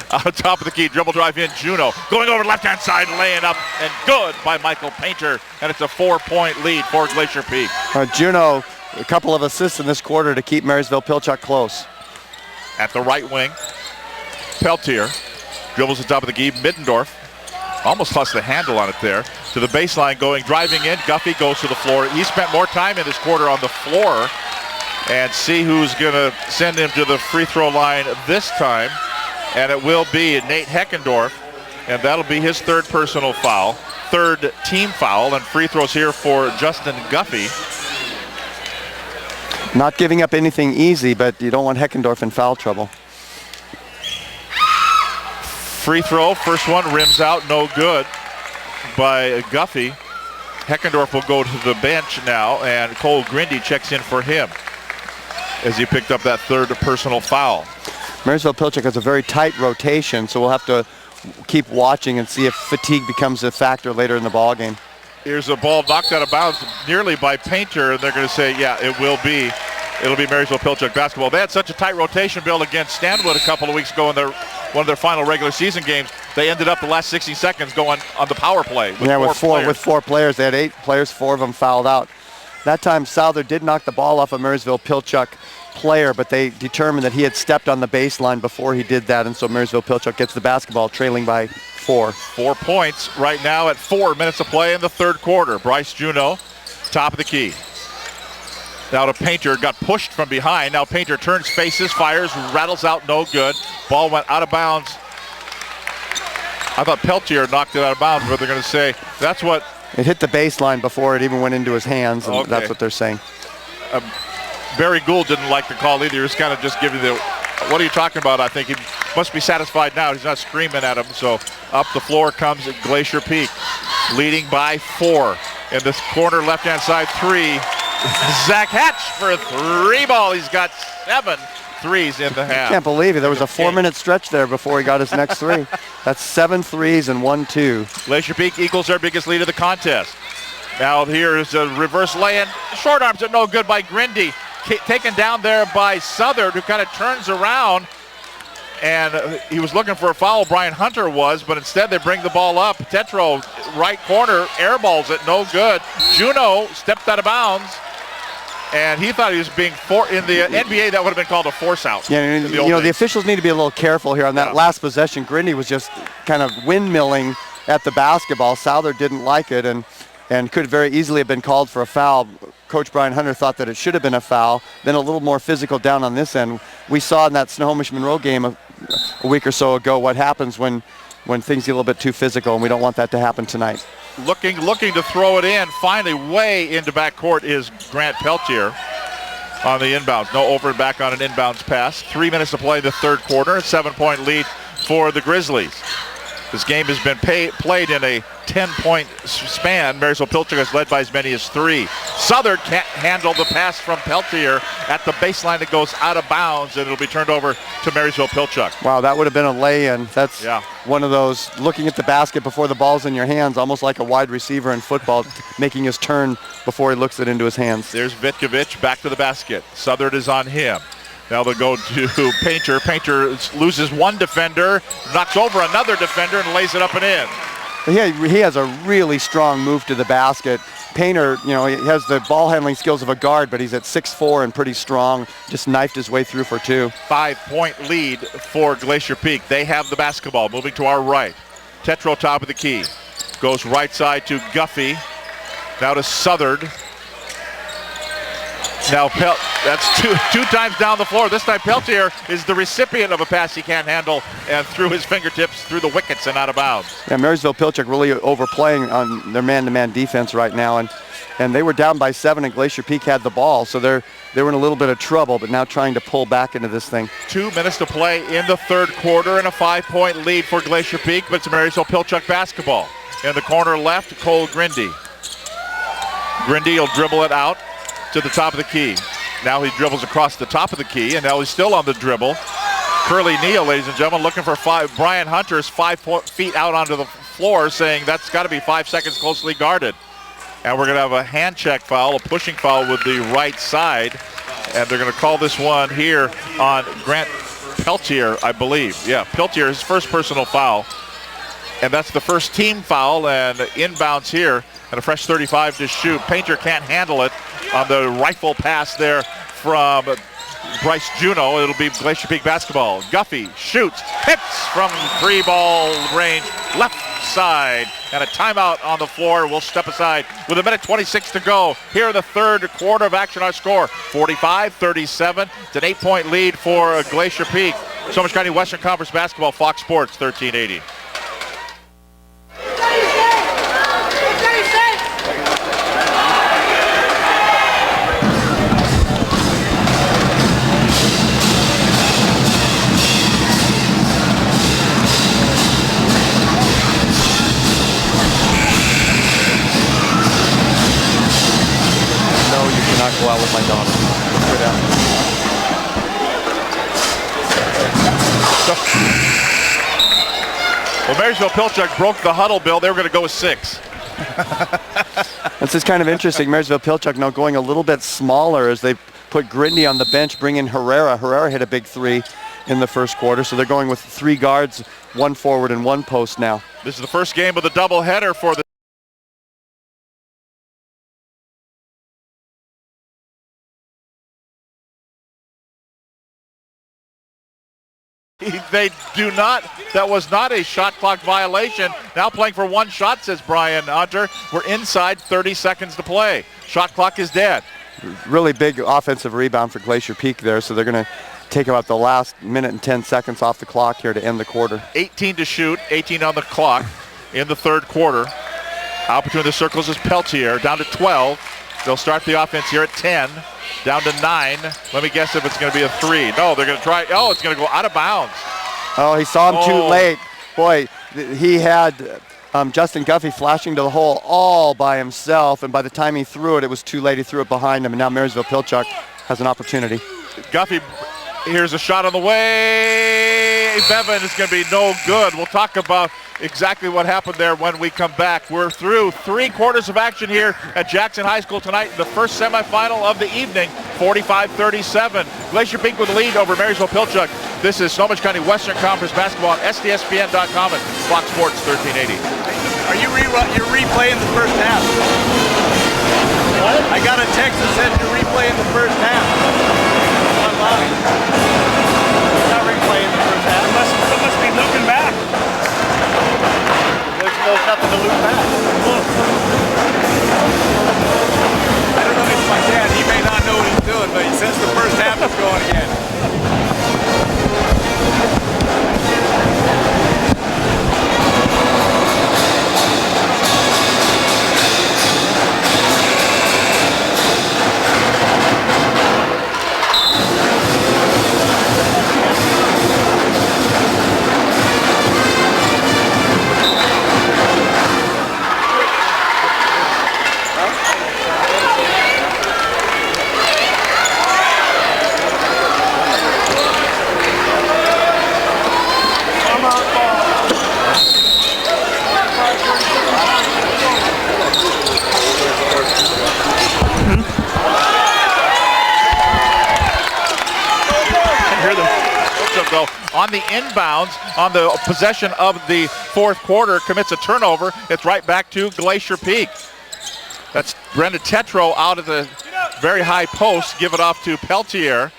On top of the key, dribble drive in, Juneau. Going over left-hand side, laying up, and good by Michael Painter. And it's a 4-point lead for Glacier Peak. Juneau, a couple of assists in this quarter to keep Marysville-Pilchuck close. At the right wing, Peltier dribbles the top of the key. Middendorf almost lost the handle on it there. To the baseline going, driving in. Guffey goes to the floor. He spent more time in this quarter on the floor. And see who's going to send him to the free throw line this time. And it will be Nate Heckendorf. And that'll be his 3rd personal foul. 3rd team foul. And free throws here for Justin Guffey. Not giving up anything easy, but you don't want Heckendorf in foul trouble. Free throw, first one rims out, no good by Guffey. Heckendorf will go to the bench now, and Cole Grindy checks in for him as he picked up that 3rd personal foul. Marysville-Pilchuck has a very tight rotation, so we'll have to keep watching and see if fatigue becomes a factor later in the ball game. Here's a ball knocked out of bounds nearly by Painter, and they're going to say, yeah, it'll be Marysville-Pilchuck basketball. They had such a tight rotation, Bill, against Stanwood a couple of weeks ago in one of their final regular season games. They ended up the last 60 seconds going on the power play. With four players. They had 8 players, 4 of them fouled out. That time, Souther did knock the ball off a Marysville-Pilchuck player, but they determined that he had stepped on the baseline before he did that, and so Marysville-Pilchuck gets the basketball, trailing by 4. 4 points right now at 4 minutes of play in the 3rd quarter. Bryce Juneau, top of the key. Now to Painter, got pushed from behind. Now Painter turns, faces, fires, rattles out, no good. Ball went out of bounds. I thought Peltier knocked it out of bounds, but they're going to say that's what... It hit the baseline before it even went into his hands, and that's what they're saying. Barry Gould didn't like the call either. He was kind of just giving the, what are you talking about? I think he must be satisfied now. He's not screaming at him. So up the floor comes Glacier Peak, leading by 4. In this corner, left-hand side 3. Zach Hatch for a 3-ball. He's got 7 threes in the half. I can't believe it. There was a 4-minute stretch there before he got his next 3. That's 7 threes and 1 2. Glacier Peak equals their biggest lead of the contest. Now here's a reverse lay-in. Short arms are no good by Grindy. Taken down there by Southern, who kind of turns around. And he was looking for a foul, Brian Hunter was, but instead they bring the ball up. Tetro, right corner, airballs it, no good. Juneau stepped out of bounds. And he thought he was being in the NBA, that would have been called a force out. Yeah, the officials need to be a little careful here on that last possession. Grindy was just kind of windmilling at the basketball. Souther didn't like it and could very easily have been called for a foul. Coach Brian Hunter thought that it should have been a foul. Then a little more physical down on this end. We saw in that Snohomish-Monroe game a week or so ago what happens when things get a little bit too physical, and we don't want that to happen tonight. Looking to throw it in. Finally, way into backcourt is Grant Peltier on the inbounds. No over and back on an inbounds pass. 3 minutes to play in the 3rd quarter. A 7-point lead for the Grizzlies. This game has been played in a 10-point span. Marysville-Pilchuck has led by as many as 3. Southern can't handle the pass from Peltier at the baseline. It goes out of bounds, and it'll be turned over to Marysville-Pilchuck. Wow, that would have been a lay-in. That's one of those looking at the basket before the ball's in your hands, almost like a wide receiver in football, making his turn before he looks it into his hands. There's Vitkovich back to the basket. Southern is on him. Now they'll go to Painter. Painter loses one defender, knocks over another defender, and lays it up and in. He has a really strong move to the basket. Painter, he has the ball handling skills of a guard, but he's at 6'4" and pretty strong. Just knifed his way through for 2. 5-point lead for Glacier Peak. They have the basketball. Moving to our right. Tetro top of the key. Goes right side to Guffey. Now to Southard. Now that's two times down the floor. This time Peltier is the recipient of a pass he can't handle and through his fingertips through the wickets and out of bounds. Yeah, Marysville-Pilchuck really overplaying on their man-to-man defense right now, and they were down by 7 and Glacier Peak had the ball, so they were in a little bit of trouble, but now trying to pull back into this thing. 2 minutes to play in the third quarter and a 5-point lead for Glacier Peak, but it's Marysville-Pilchuck basketball. In the corner left, Cole Grindy. Grindy will dribble it out to the top of the key. Now he dribbles across the top of the key, and now he's still on the dribble. Curly Neal, ladies and gentlemen, looking for 5. Brian Hunter's 5 feet out onto the floor, saying that's got to be 5 seconds closely guarded. And we're going to have a hand check foul, a pushing foul with the right side, and they're going to call this one here on Grant Peltier, I believe. Yeah, Peltier, his first personal foul, and that's the first team foul, and inbounds here, and a fresh 35 to shoot. Painter can't handle it on the rifle pass there from Bryce Juneau. It'll be Glacier Peak basketball. Guffey shoots, hits from 3-ball range, left side, and a timeout on the floor. We'll step aside with 1:26 to go here in the third quarter of action. Our score 45-37. It's an 8-point lead for Glacier Peak. Snohomish County Western Conference basketball, Fox Sports 1380. Go out with my daughter. Well, Marysville-Pilchuck broke the huddle, Bill. They were going to go with 6. This is kind of interesting. Marysville-Pilchuck now going a little bit smaller as they put Grindy on the bench, bring in Herrera. Herrera hit a big 3 in the first quarter, so they're going with 3 guards, 1 forward and 1 post now. This is the first game of the doubleheader for the They do not. That was not a shot clock violation. Now playing for 1 shot, says Brian Hunter. We're inside 30 seconds to play. Shot clock is dead. Really big offensive rebound for Glacier Peak there, so they're going to take about the last 1:10 seconds off the clock here to end the quarter. 18 to shoot, 18 on the clock in the third quarter. Out between the circles is Peltier, down to 12. They'll start the offense here at 10. Down to 9. Let me guess if it's going to be a 3. No, they're going to try. Oh, it's going to go out of bounds. Oh, he saw him too late. Boy, he had Justin Guffey flashing to the hole all by himself, and by the time he threw it, it was too late. He threw it behind him, and now Marysville-Pilchuck has an opportunity. Guffey, here's a shot on the way. Bevan is going to be no good. We'll talk about exactly what happened there when we come back. We're through 3 quarters of action here at Jackson High School tonight in the first semifinal of the evening, 45-37. Glacier Peak with the lead over Marysville-Pilchuck. This is Snohomish County Western Conference basketball on STSPN.com and Fox Sports 1380. Are you you're replaying the first half? What? I got a text that said you're replaying the first half. Online. Not replaying the first half. It must be looking back. There's nothing to look back. I don't know if my dad, he may not know what he's doing, but he says the first half is going again. on the inbounds on the possession of the fourth quarter, commits a turnover. It's right back to Glacier Peak. That's Brendan Tetro out of the very high post. Give it off to Peltier.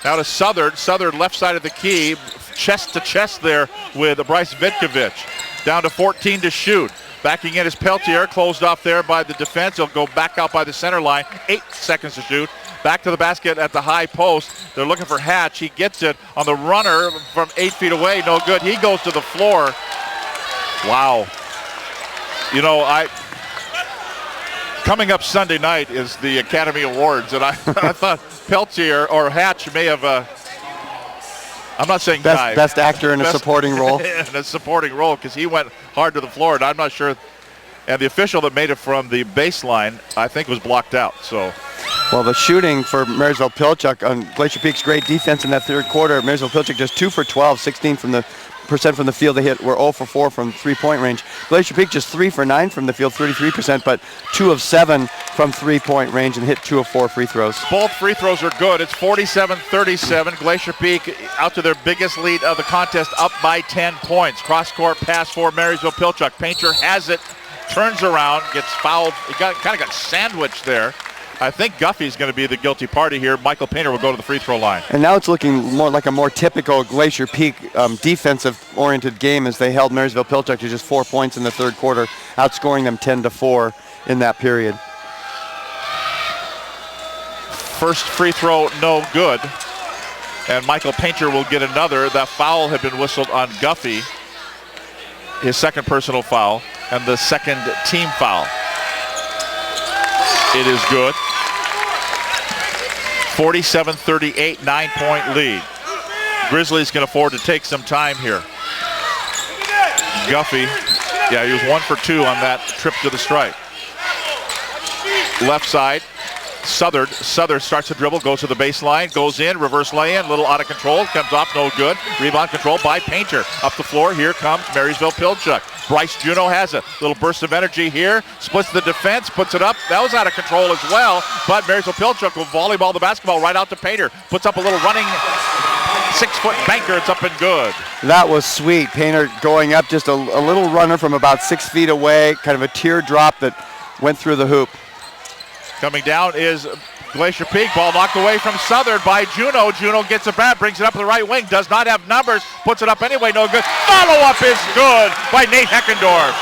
Now to Southard. Southard left side of the key. Chest to chest there with Bryce Vitkovich. Down to 14 to shoot. Backing in is Peltier. Closed off there by the defense. He'll go back out by the center line. 8 seconds to shoot. Back to the basket at the high post. They're looking for Hatch. He gets it on the runner from 8 feet away. No good. He goes to the floor. Wow. You know, coming up Sunday night is the Academy Awards, and I thought Peltier or Hatch may have, I'm not saying best actor in a supporting role. In a supporting role, because he went hard to the floor, and I'm not sure. And the official that made it from the baseline, I think, was blocked out. So, well, the shooting for Marysville-Pilchuck on Glacier Peak's great defense in that third quarter. Marysville-Pilchuck just 2 for 12, 16% from the field. They hit were 0 for 4 from three-point range. Glacier Peak just 3 for 9 from the field, 33%, but 2 of 7 from three-point range and hit 2 of 4 free throws. Both free throws are good. It's 47-37. Glacier Peak out to their biggest lead of the contest, up by 10 points. Cross-court pass for Marysville-Pilchuck. Painter has it, turns around, gets fouled. He kind of got sandwiched there. I think Guffey's going to be the guilty party here. Michael Painter will go to the free throw line. And now it's looking more like a more typical Glacier Peak defensive-oriented game as they held Marysville-Pilchuck to just 4 points in the third quarter, outscoring them 10-4 in that period. First free throw, no good. And Michael Painter will get another. That foul had been whistled on Guffey, his second personal foul, and the second team foul. It is good. 47-38, 9-point lead. Grizzlies can afford to take some time here. Guffey, yeah, he was 1 for 2 on that trip to the stripe. Left side, Southard starts to dribble, goes to the baseline, goes in, reverse lay-in, little out of control, comes off, no good. Rebound control by Painter. Up the floor, here comes Marysville-Pilchuck. Bryce Juneau has a little burst of energy here, splits the defense, puts it up. That was out of control as well, but Marysville-Pilchuck will volleyball the basketball right out to Painter. Puts up a little running 6-foot banker, it's up and good. That was sweet. Painter going up, just a little runner from about 6 feet away, kind of a teardrop that went through the hoop. Coming down is Glacier Peak. Ball knocked away from Southern by Juneau. Juneau gets it back, brings it up to the right wing. Does not have numbers. Puts it up anyway. No good. Follow-up is good by Nate Heckendorf.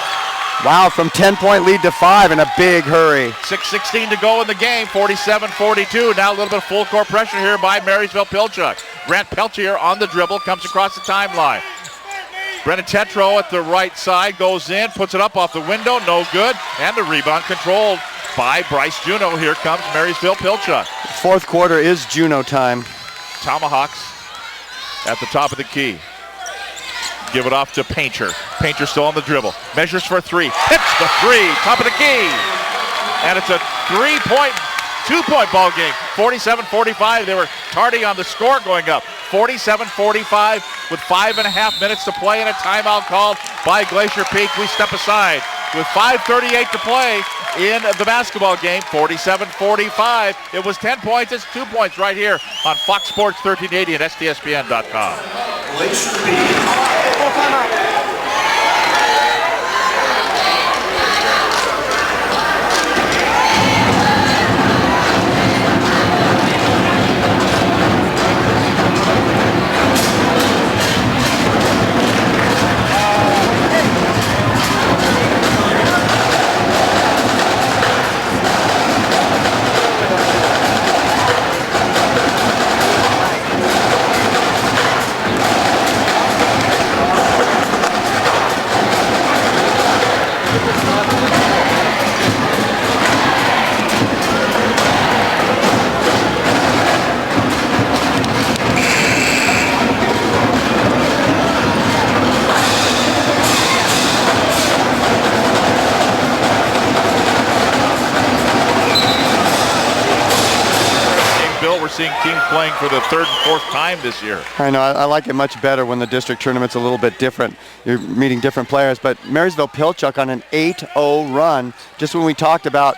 Wow, from 10-point lead to 5 in a big hurry. 6:16 to go in the game. 47-42. Now a little bit of full court pressure here by Marysville-Pilchuck. Grant Peltier on the dribble. Comes across the timeline. Brennan Tetro at the right side. Goes in. Puts it up off the window. No good. And the rebound controlled by Bryce Juneau. Here comes Marysville-Pilchuck. Fourth quarter is Juneau time. Tomahawks at the top of the key. Give it off to Painter. Painter still on the dribble. Measures for 3. Hits the 3. Top of the key. And it's a 2-point ball game. 47-45. They were tardy on the score going up. 47-45 with 5.5 minutes to play and a timeout called by Glacier Peak. We step aside with 5:38 to play in the basketball game. 47-45. It was 10 points. It's 2 points right here on Fox Sports 1380 and STSPN.com. Glacier Peak. We're seeing teams playing for the third and fourth time this year. I know, I like it much better when the district tournament's a little bit different. You're meeting different players, but Marysville-Pilchuck on an 8-0 run. Just when we talked about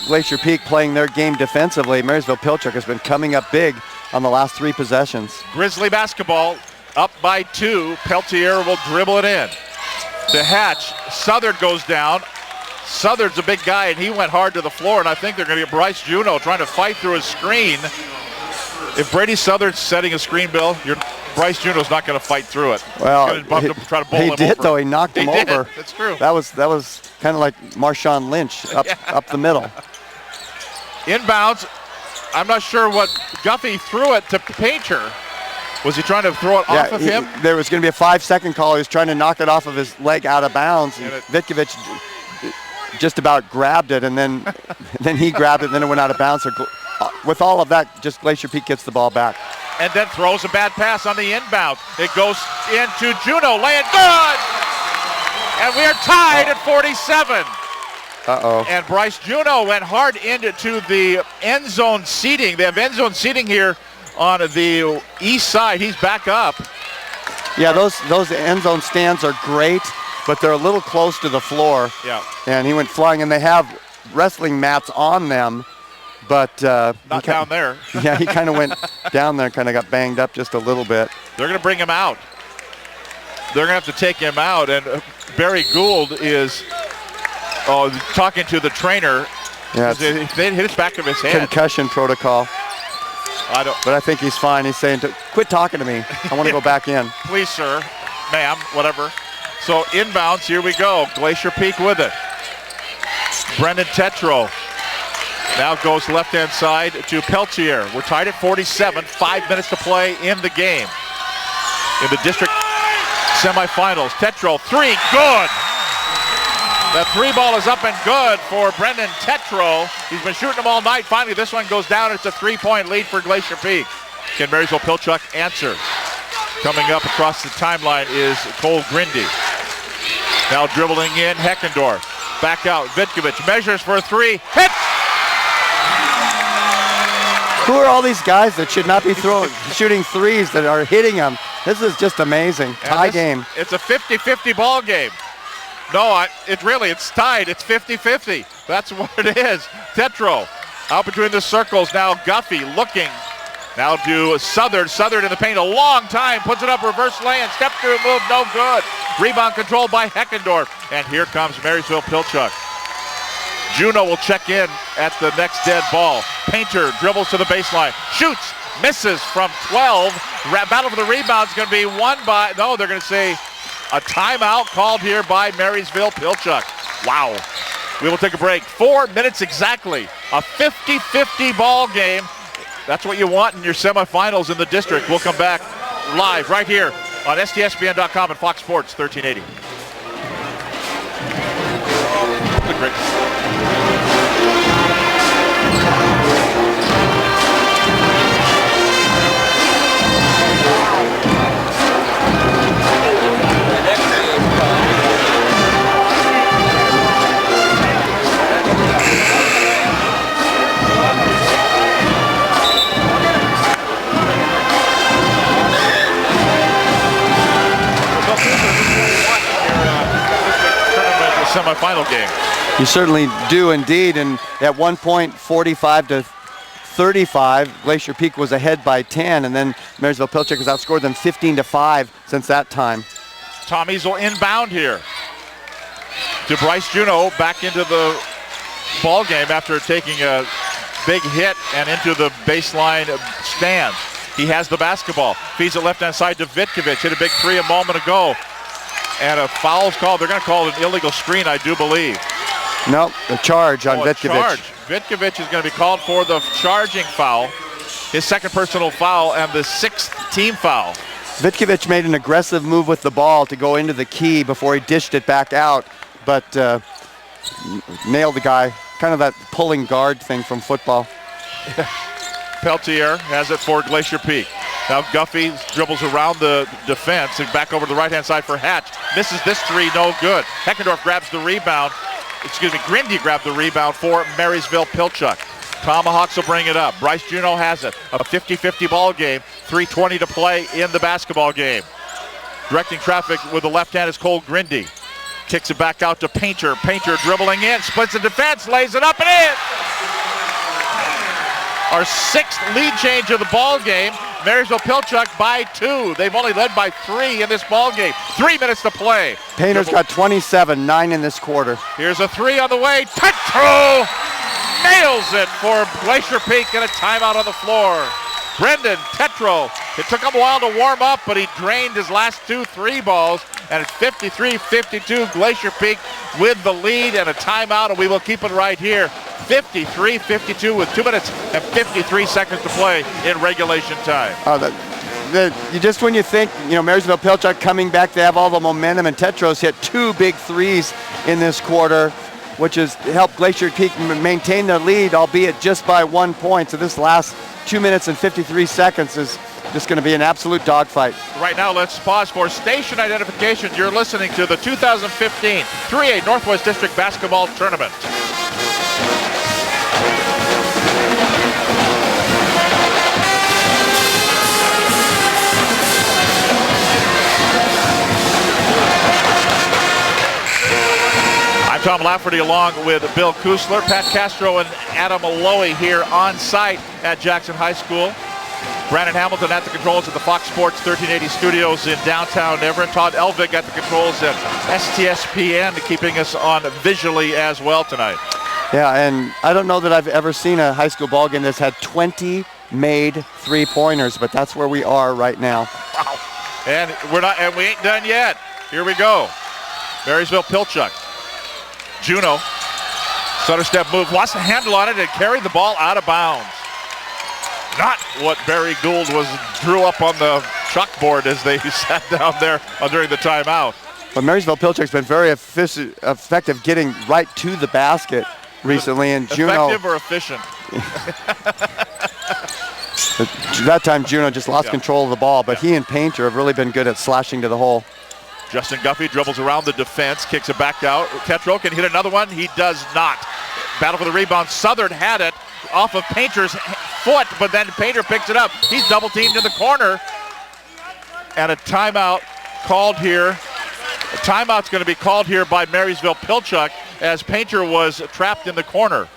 Glacier Peak playing their game defensively, Marysville-Pilchuck has been coming up big on the last 3 possessions. Grizzly basketball. up by 2. Peltier will dribble it in. To Hatch. Southard goes down. Southard's a big guy, and he went hard to the floor, and I think they're going to get Bryce Juneau trying to fight through his screen. If Brady Southard's setting a screen, Bill, Bryce Juneau's not going to fight through it. Well, try to bowl him he did, over. though. He knocked him over. That's true. That was kind of like Marshawn Lynch up the middle. Inbounds. I'm not sure what Guffey threw it to Painter. Was he trying to throw it off of him? There was going to be a 5-second call. He was trying to knock it off of his leg out of bounds. And Vitkovich just about grabbed it, and then he grabbed it, and then it went out of bounds. So with all of that, just Glacier Peak gets the ball back. And then throws a bad pass on the inbound. It goes into Juneau, laying good! And we are tied at 47. Uh-oh. And Bryce Juneau went hard into the end zone seating. They have end zone seating here on the east side. He's back up. Yeah, those end zone stands are great, but they're a little close to the floor. Yeah. And he went flying, and they have wrestling mats on them, but not down there. Yeah, he kind of went down there, kind of got banged up just a little bit. They're going to bring him out. They're going to have to take him out, and Barry Gould is talking to the trainer. Yeah, they hit his back of his head. Concussion protocol. But I think he's fine. He's saying, quit talking to me. I want to go back in. Please, sir, ma'am, whatever. So inbounds, here we go. Glacier Peak with it. Brendan Tetro now goes left-hand side to Peltier. We're tied at 47, 5 minutes to play in the game. In the district semifinals, Tetro, 3, good. That 3 ball is up and good for Brendan Tetro. He's been shooting them all night. Finally, this one goes down. It's a 3-point lead for Glacier Peak. Can Marysville-Pilchuck answer? Coming up across the timeline is Cole Grindy. Now dribbling in, Heckendorf. Back out, Vitkovich measures for a 3. Hit! Who are all these guys that should not be shooting threes that are hitting them? This is just amazing. Tie game. It's a 50-50 ball game. No, it's tied. It's 50-50. That's what it is. Tetro out between the circles. Now Guffey looking. Now to Southard. Southard in the paint a long time. Puts it up, reverse lay-in. Step through move, no good. Rebound controlled by Heckendorf. And here comes Marysville-Pilchuck. Juneau will check in at the next dead ball. Painter dribbles to the baseline. Shoots. Misses from 12. Battle for the rebound is going to be won by, no, they're going to say a timeout called here by Marysville-Pilchuck. Wow. We will take a break. 4 minutes exactly. A 50-50 ball game. That's what you want in your semifinals in the district. We'll come back live right here on STSPN.com and Fox Sports 1380. Great. Semifinal game. You certainly do indeed, and at one point 45-35, Glacier Peak was ahead by 10, and then Marysville-Pilchuck has outscored them 15-5 since that time. Tommies will inbound here to Bryce Juneau, back into the ball game after taking a big hit and into the baseline stands. He has the basketball, feeds it left hand side to Vitkovich, hit a big 3 a moment ago. And a foul's called. They're going to call it an illegal screen, I do believe. Nope, a charge on Vitkovich. Charge. Vitkovich is going to be called for the charging foul, his second personal foul, and the 6th team foul. Vitkovich made an aggressive move with the ball to go into the key before he dished it back out, but nailed the guy. Kind of that pulling guard thing from football. Peltier has it for Glacier Peak. Now Guffey dribbles around the defense and back over to the right-hand side for Hatch. Misses this 3, no good. Heckendorf grabs the rebound. Grindy grabbed the rebound for Marysville-Pilchuck. Tomahawks will bring it up. Bryce Juneau has it. A 50-50 ball game. 3:20 to play in the basketball game. Directing traffic with the left hand is Cole Grindy. Kicks it back out to Painter. Painter dribbling in, splits the defense, lays it up and in. Our 6th lead change of the ball game. Marysville-Pilchuck by 2. They've only led by 3 in this ball game. 3 minutes to play. Painter's got 27, 9 in this quarter. Here's a 3 on the way. Tetro nails it for Glacier Peak and a timeout on the floor. Brendan Tetro. It took him a while to warm up, but he drained his last 2 3 balls, and it's 53-52. Glacier Peak with the lead and a timeout, and we will keep it right here. 53-52 with 2 minutes and 53 seconds to play in regulation time. When you think, Marysville-Pilchuck coming back, they have all the momentum, and Tetro's hit 2 big threes in this quarter, which has helped Glacier Peak maintain their lead, albeit just by 1 point. So this last 2 minutes and 53 seconds is just going to be an absolute dogfight. Right now, let's pause for station identification. You're listening to the 2015 3A Northwest District Basketball Tournament. I'm Tom Lafferty along with Bill Kusler, Pat Castro, and Adam Aloe here on site at Jackson High School. Brandon Hamilton at the controls at the Fox Sports 1380 studios in downtown Everett. Todd Elvig at the controls at STSPN, keeping us on visually as well tonight. Yeah, and I don't know that I've ever seen a high school ball game that's had 20 made 3-pointers, but that's where we are right now. Wow. And we ain't done yet. Here we go. Marysville-Pilchuck. Juno, stutter step move, lost a handle on it and carried the ball out of bounds. Not what Barry Gould drew up on the chalkboard as they sat down there during the timeout. But Marysville-Pilchuck's been very effective getting right to the basket recently, and Juno. Effective or efficient? That time Juno just lost control of the ball, but he and Painter have really been good at slashing to the hole. Justin Guffey dribbles around the defense, kicks it back out. Tetro can hit another one. He does not. Battle for the rebound. Southern had it off of Painter's foot, but then Painter picks it up. He's double teamed in the corner. And a timeout called here. A timeout's going to be called here by Marysville-Pilchuck as Painter was trapped in the corner.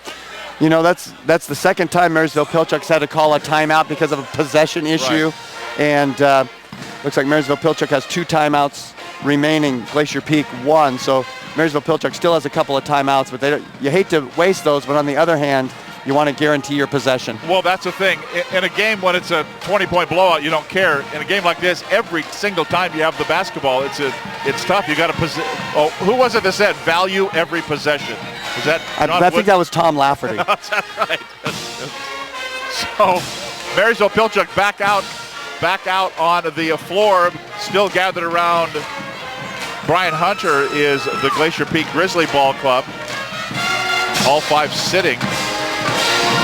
That's the second time Marysville-Pilchuck's had to call a timeout because of a possession issue. Right. And looks like Marysville-Pilchuck has 2 timeouts remaining, Glacier Peak 1. So Marysville-Pilchuck still has a couple of timeouts, but you hate to waste those, but on the other hand, you want to guarantee your possession. Well, that's the thing. In a game when it's a 20-point blowout, you don't care. In a game like this, every single time you have the basketball, it's tough. You got to who was it that said value every possession? Was that I think that was Tom Lafferty. That's right. So Marysville-Pilchuck back out on the floor, still gathered around. Brian Hunter is the Glacier Peak Grizzly Ball Club. All 5 sitting,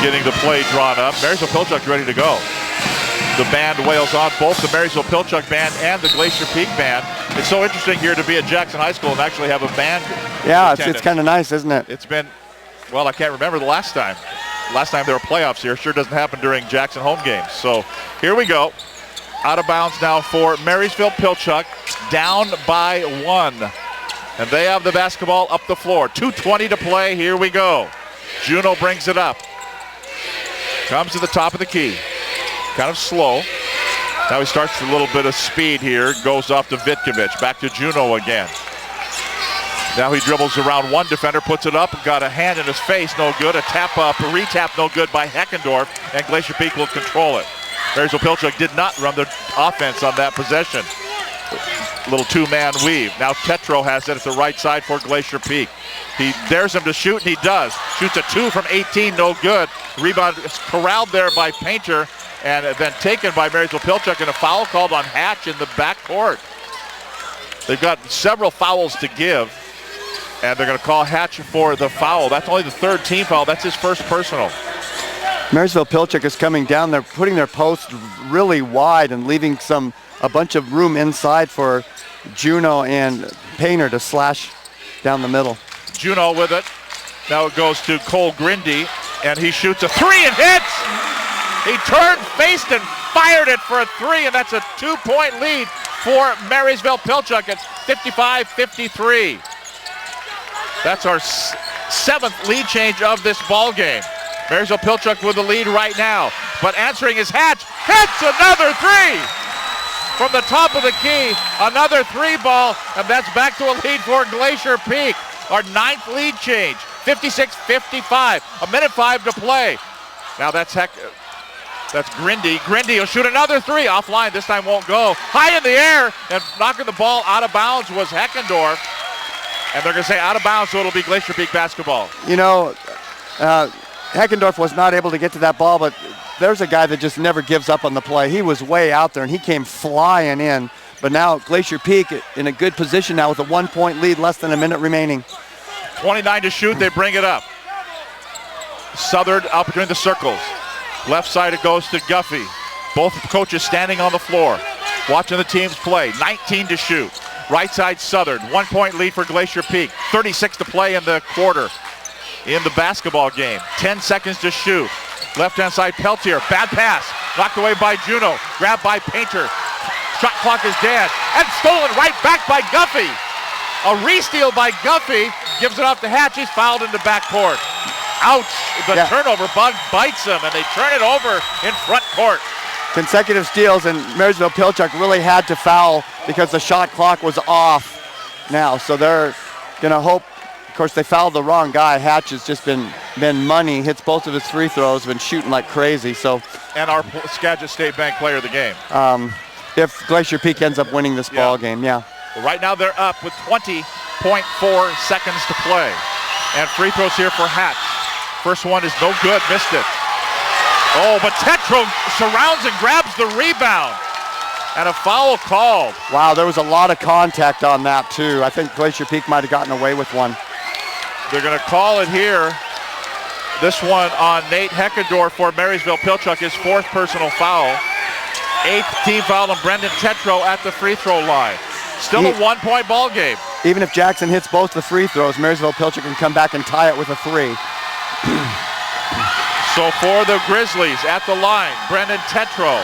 getting the play drawn up. Marysville-Pilchuck ready to go. The band wails on, both the Marysville-Pilchuck band and the Glacier Peak band. It's so interesting here to be at Jackson High School and actually have a band. Yeah, it's kind of nice, isn't it? It's been, well, I can't remember the last time. Last time there were playoffs here. Sure doesn't happen during Jackson home games. So here we go. Out of bounds now for Marysville-Pilchuck, down by 1. And they have the basketball up the floor. 2:20 to play, here we go. Juno brings it up. Comes to the top of the key. Kind of slow. Now he starts a little bit of speed here. Goes off to Vitkovich. Back to Juno again. Now he dribbles around one defender, puts it up, got a hand in his face, no good. A tap up, a retap, no good by Heckendorf, and Glacier Peak will control it. Marysville-Pilchuck did not run the offense on that possession. Little 2-man weave. Now Tetro has it at the right side for Glacier Peak. He dares him to shoot, and he does. Shoots a 2 from 18, no good. Rebound is corralled there by Painter, and then taken by Marysville-Pilchuck, and a foul called on Hatch in the backcourt. They've got several fouls to give, and they're going to call Hatch for the foul. That's only the 3rd team foul. That's his first personal. Marysville-Pilchuck is coming down. They're putting their post really wide and leaving a bunch of room inside for Juno and Painter to slash down the middle. Juno with it. Now it goes to Cole Grindy, and he shoots a 3 and hits. He turned, faced, and fired it for a 3, and that's a 2-point lead for Marysville-Pilchuck at 55-53. That's our 7th lead change of this ball game. Marysville-Pilchuck with the lead right now. But answering is Hatch. Hits another three! From the top of the key, another three ball, and that's back to a lead for Glacier Peak. Our 9th lead change, 56-55, a minute 5 to play. Now that's Grindy. Grindy will shoot another three, offline, this time won't go. High in the air, and knocking the ball out of bounds was Heckendorf. And they're gonna say out of bounds, so it'll be Glacier Peak basketball. You know, Heckendorf was not able to get to that ball, but there's a guy that just never gives up on the play. He was way out there, and he came flying in. But now Glacier Peak in a good position now with a 1-point lead, less than a minute remaining. 29 to shoot, they bring it up. Southern up between the circles. Left side it goes to Guffey. Both coaches standing on the floor, watching the teams play. 19 to shoot. Right side Southern, 1-point lead for Glacier Peak. 36 to play in the quarter in the basketball game. 10 seconds to shoot. Left-hand side, Peltier, bad pass, knocked away by Juno, grabbed by Painter. Shot clock is dead, and stolen right back by Guffey. A re-steal by Guffey, gives it off to Hatch, he's fouled in the backcourt. Ouch, the turnover bug bites him, and they turn it over in front court. Consecutive steals, and Marysville-Pilchuck really had to foul because the shot clock was off now, so they're gonna hope. Of course, they fouled the wrong guy. Hatch has just been money, hits both of his free throws, been shooting like crazy. So, and our Skagit State Bank player of the game. If Glacier Peak ends up winning this ball game, Well, right now they're up with 20.4 seconds to play. And free throws here for Hatch. First one is no good, missed it. Oh, but Tetro surrounds and grabs the rebound. And a foul called. Wow, there was a lot of contact on that too. I think Glacier Peak might have gotten away with one. They're going to call it here. This one on Nate Heckendorf for Marysville-Pilchuck, his 4th personal foul. 8th team foul on Brendan Tetro at the free throw line. Still a 1-point ball game. Even if Jackson hits both the free throws, Marysville-Pilchuck can come back and tie it with a 3. So for the Grizzlies at the line, Brendan Tetro.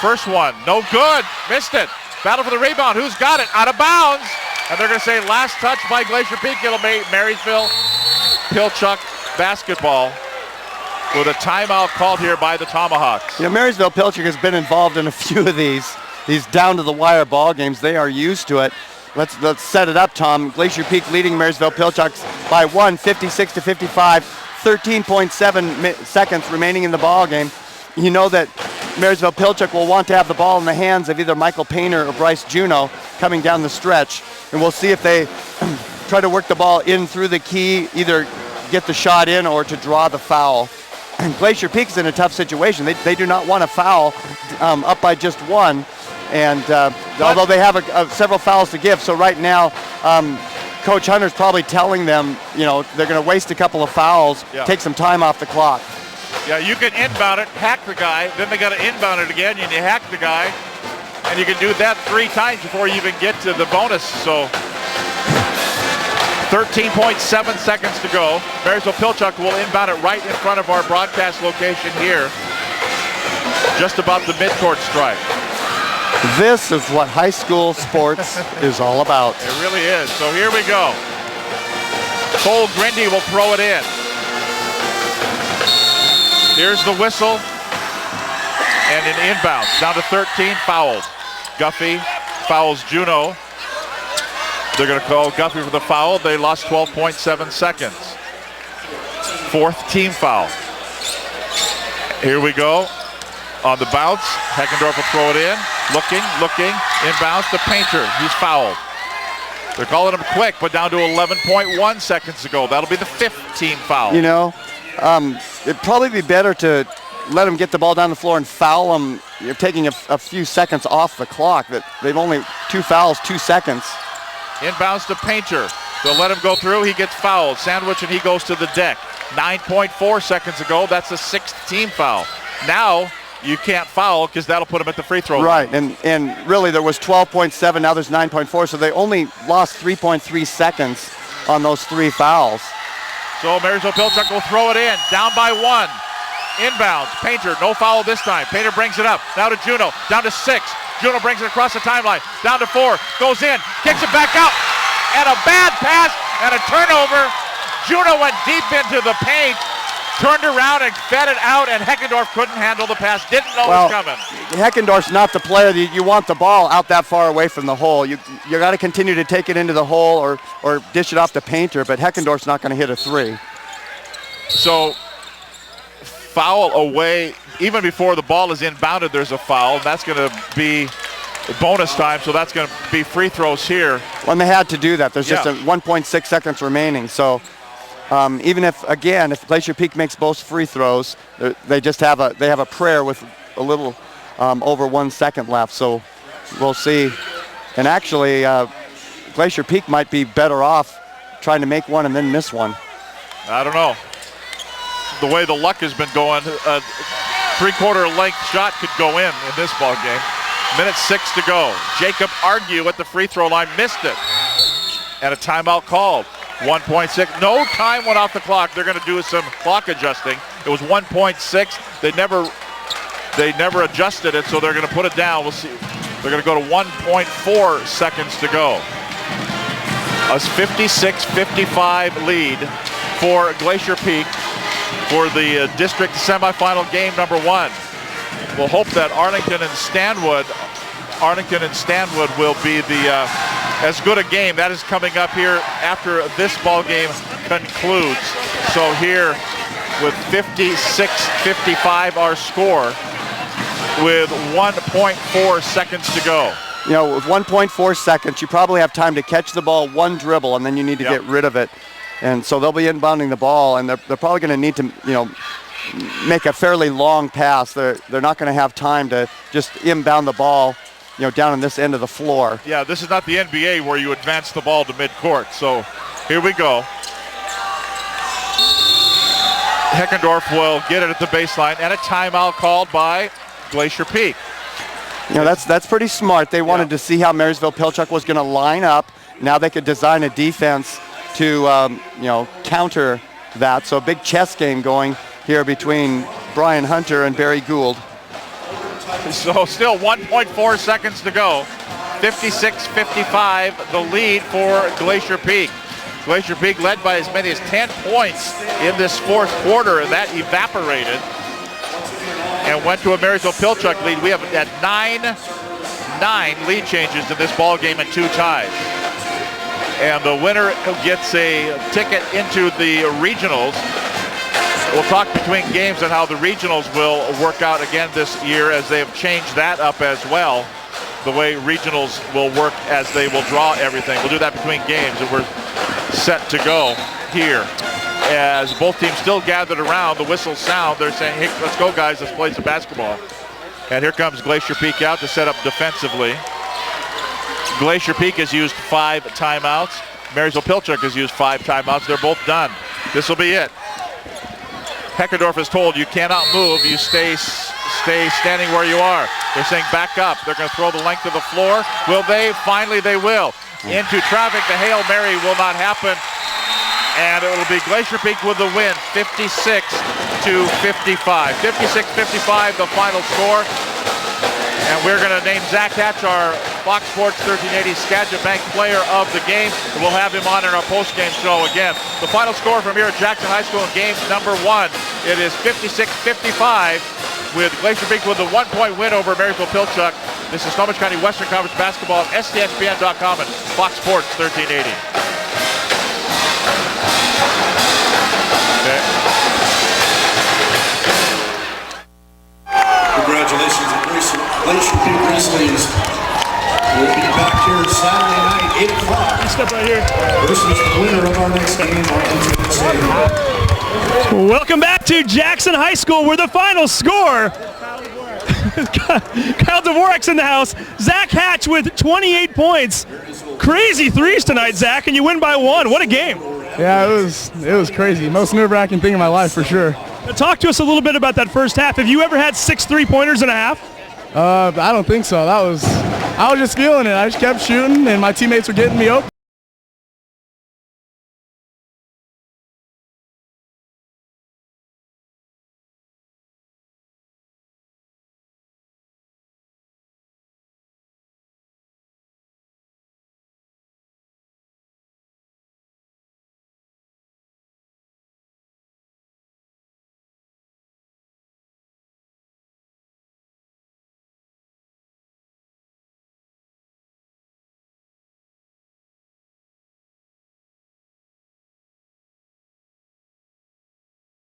First one, no good, missed it. Battle for the rebound, who's got it? Out of bounds. And they're gonna say last touch by Glacier Peak. It'll be Marysville-Pilchuck basketball with a timeout called here by the Tomahawks. You know, Marysville-Pilchuck has been involved in a few of these down to the wire ball games. They are used to it. Let's set it up, Tom. Glacier Peak leading Marysville-Pilchuck by 1, 56-55, 13.7 seconds remaining in the ball game. You know that Marysville-Pilchuck will want to have the ball in the hands of either Michael Painter or Bryce Juno coming down the stretch. And we'll see if they try to work the ball in through the key, either get the shot in or to draw the foul. And Glacier Peak's in a tough situation. They do not want to foul up by just 1. And although they have several fouls to give, so right now Coach Hunter's probably telling them, you know, they're going to waste a couple of fouls, take some time off the clock. Yeah, you can inbound it, hack the guy, then they got to inbound it again, and you hack the guy, and you can do that 3 times before you even get to the bonus. So 13.7 seconds to go. Marysville-Pilchuck will inbound it right in front of our broadcast location here, just about the midcourt stripe. This is what high school sports is all about. It really is. So here we go. Cole Grindy will throw it in. Here's the whistle. And an inbound. Down to 13, fouled. Guffey fouls Juno. They're going to call Guffey for the foul. They lost 12.7 seconds. 4th team foul. Here we go. On the bounce, Heckendorf will throw it in. Looking, inbounds to Painter. He's fouled. They're calling him quick, but down to 11.1 seconds to go. That'll be the 5th team foul. You know, it'd probably be better to let him get the ball down the floor and foul him. You're taking a few seconds off the clock. That they've only 2 fouls, 2 seconds. Inbounds to Painter. They'll let him go through. He gets fouled. Sandwich, and he goes to the deck. 9.4 seconds ago. That's the 6th team foul. Now you can't foul because that'll put him at the free throw line. Right, and really there was 12.7, now there's 9.4, so they only lost 3.3 seconds on those 3 fouls. So Marysville-Pilchuck will throw it in, down by 1. Inbounds, Painter, no foul this time. Painter brings it up, now to Juno, down to 6. Juno brings it across the timeline, down to 4, goes in, kicks it back out, and a bad pass and a turnover. Juno went deep into the paint, turned around and fed it out, and Heckendorf couldn't handle the pass, didn't know it was coming. Heckendorf's not the player that you want the ball out that far away from the hole. You got to continue to take it into the hole or dish it off to Painter, but Heckendorf's not going to hit a three. So foul away, even before the ball is inbounded, there's a foul. That's going to be bonus time, so that's going to be free throws here. When they had to do that, there's just 1.6 seconds remaining. So even if Glacier Peak makes both free throws, they have a prayer with a little over 1 second left. So we'll see. And actually, Glacier Peak might be better off trying to make one and then miss one. I don't know. The way the luck has been going, a three-quarter length shot could go in this ball game. Minute 6 to go. Jacob Argue at the free throw line, missed it. And a timeout called. 1.6. No time went off the clock. They're going to do some clock adjusting. It was 1.6. They never adjusted it, so they're going to put it down. We'll see. They're going to go to 1.4 seconds to go. A 56-55 lead for Glacier Peak for the district semifinal game number 1. We'll hope that Arlington and Stanwood will be the as good a game. That is coming up here after this ball game concludes. So here with 56-55 our score with 1.4 seconds to go. You know, with 1.4 seconds, you probably have time to catch the ball, one dribble, and then you need to get rid of it. And so they'll be inbounding the ball, and they're probably going to need to, make a fairly long pass. They're not going to have time to just inbound the ball, down on this end of the floor. Yeah, this is not the NBA where you advance the ball to midcourt. So here we go. Heckendorf will get it at the baseline, and a timeout called by Glacier Peak. That's pretty smart. They wanted to see how Marysville-Pilchuck was going to line up. Now they could design a defense to, counter that. So a big chess game going here between Brian Hunter and Barry Gould. So still 1.4 seconds to go. 56-55, the lead for Glacier Peak. Glacier Peak led by as many as 10 points in this fourth quarter, and that evaporated and went to a Marysville-Pilchuck lead. We have had nine lead changes in this ball game and 2 ties. And the winner gets a ticket into the regionals. We'll talk between games on how the regionals will work out again this year, as they have changed that up as well. The way regionals will work as they will draw everything. We'll do that between games, and we're set to go here. As both teams still gathered around, the whistles sound. They're saying, hey, let's go guys, let's play some basketball. And here comes Glacier Peak out to set up defensively. Glacier Peak has used 5 timeouts. Marysville-Pilchuck has used 5 timeouts. They're both done. This will be it. Heckendorf is told you cannot move. You stay standing where you are. They're saying back up. They're going to throw the length of the floor. Will they? Finally they will. Into traffic. The Hail Mary will not happen. And it will be Glacier Peak with the win, 56-55. 56-55, the final score. And we're going to name Zach Hatch our Fox Sports 1380 Skagit Bank player of the game. And we'll have him on in our post-game show again. The final score from here at Jackson High School in game number 1. It is 56-55 with Glacier Peak with a 1-point win over Marysville-Pilchuck. This is Snohomish County Western Conference Basketball at STSPN.com and Fox Sports 1380. Okay. Congratulations to Glacier Peak Grizzlies. We'll be back here Saturday night, 8 o'clock. Step right here. Versus the winner of our next game on Independence Day. Welcome back to Jackson High School, where the final score. Kyle Dvorak's in the house. Zach Hatch with 28 points. Crazy threes tonight, Zach, and you win by 1. What a game. Yeah, it was crazy. Most nerve-wracking thing in my life for sure. Now, talk to us a little bit about that first half. Have you ever had 6 3-pointers in a half? I don't think so. I was just feeling it. I just kept shooting, and my teammates were getting me open.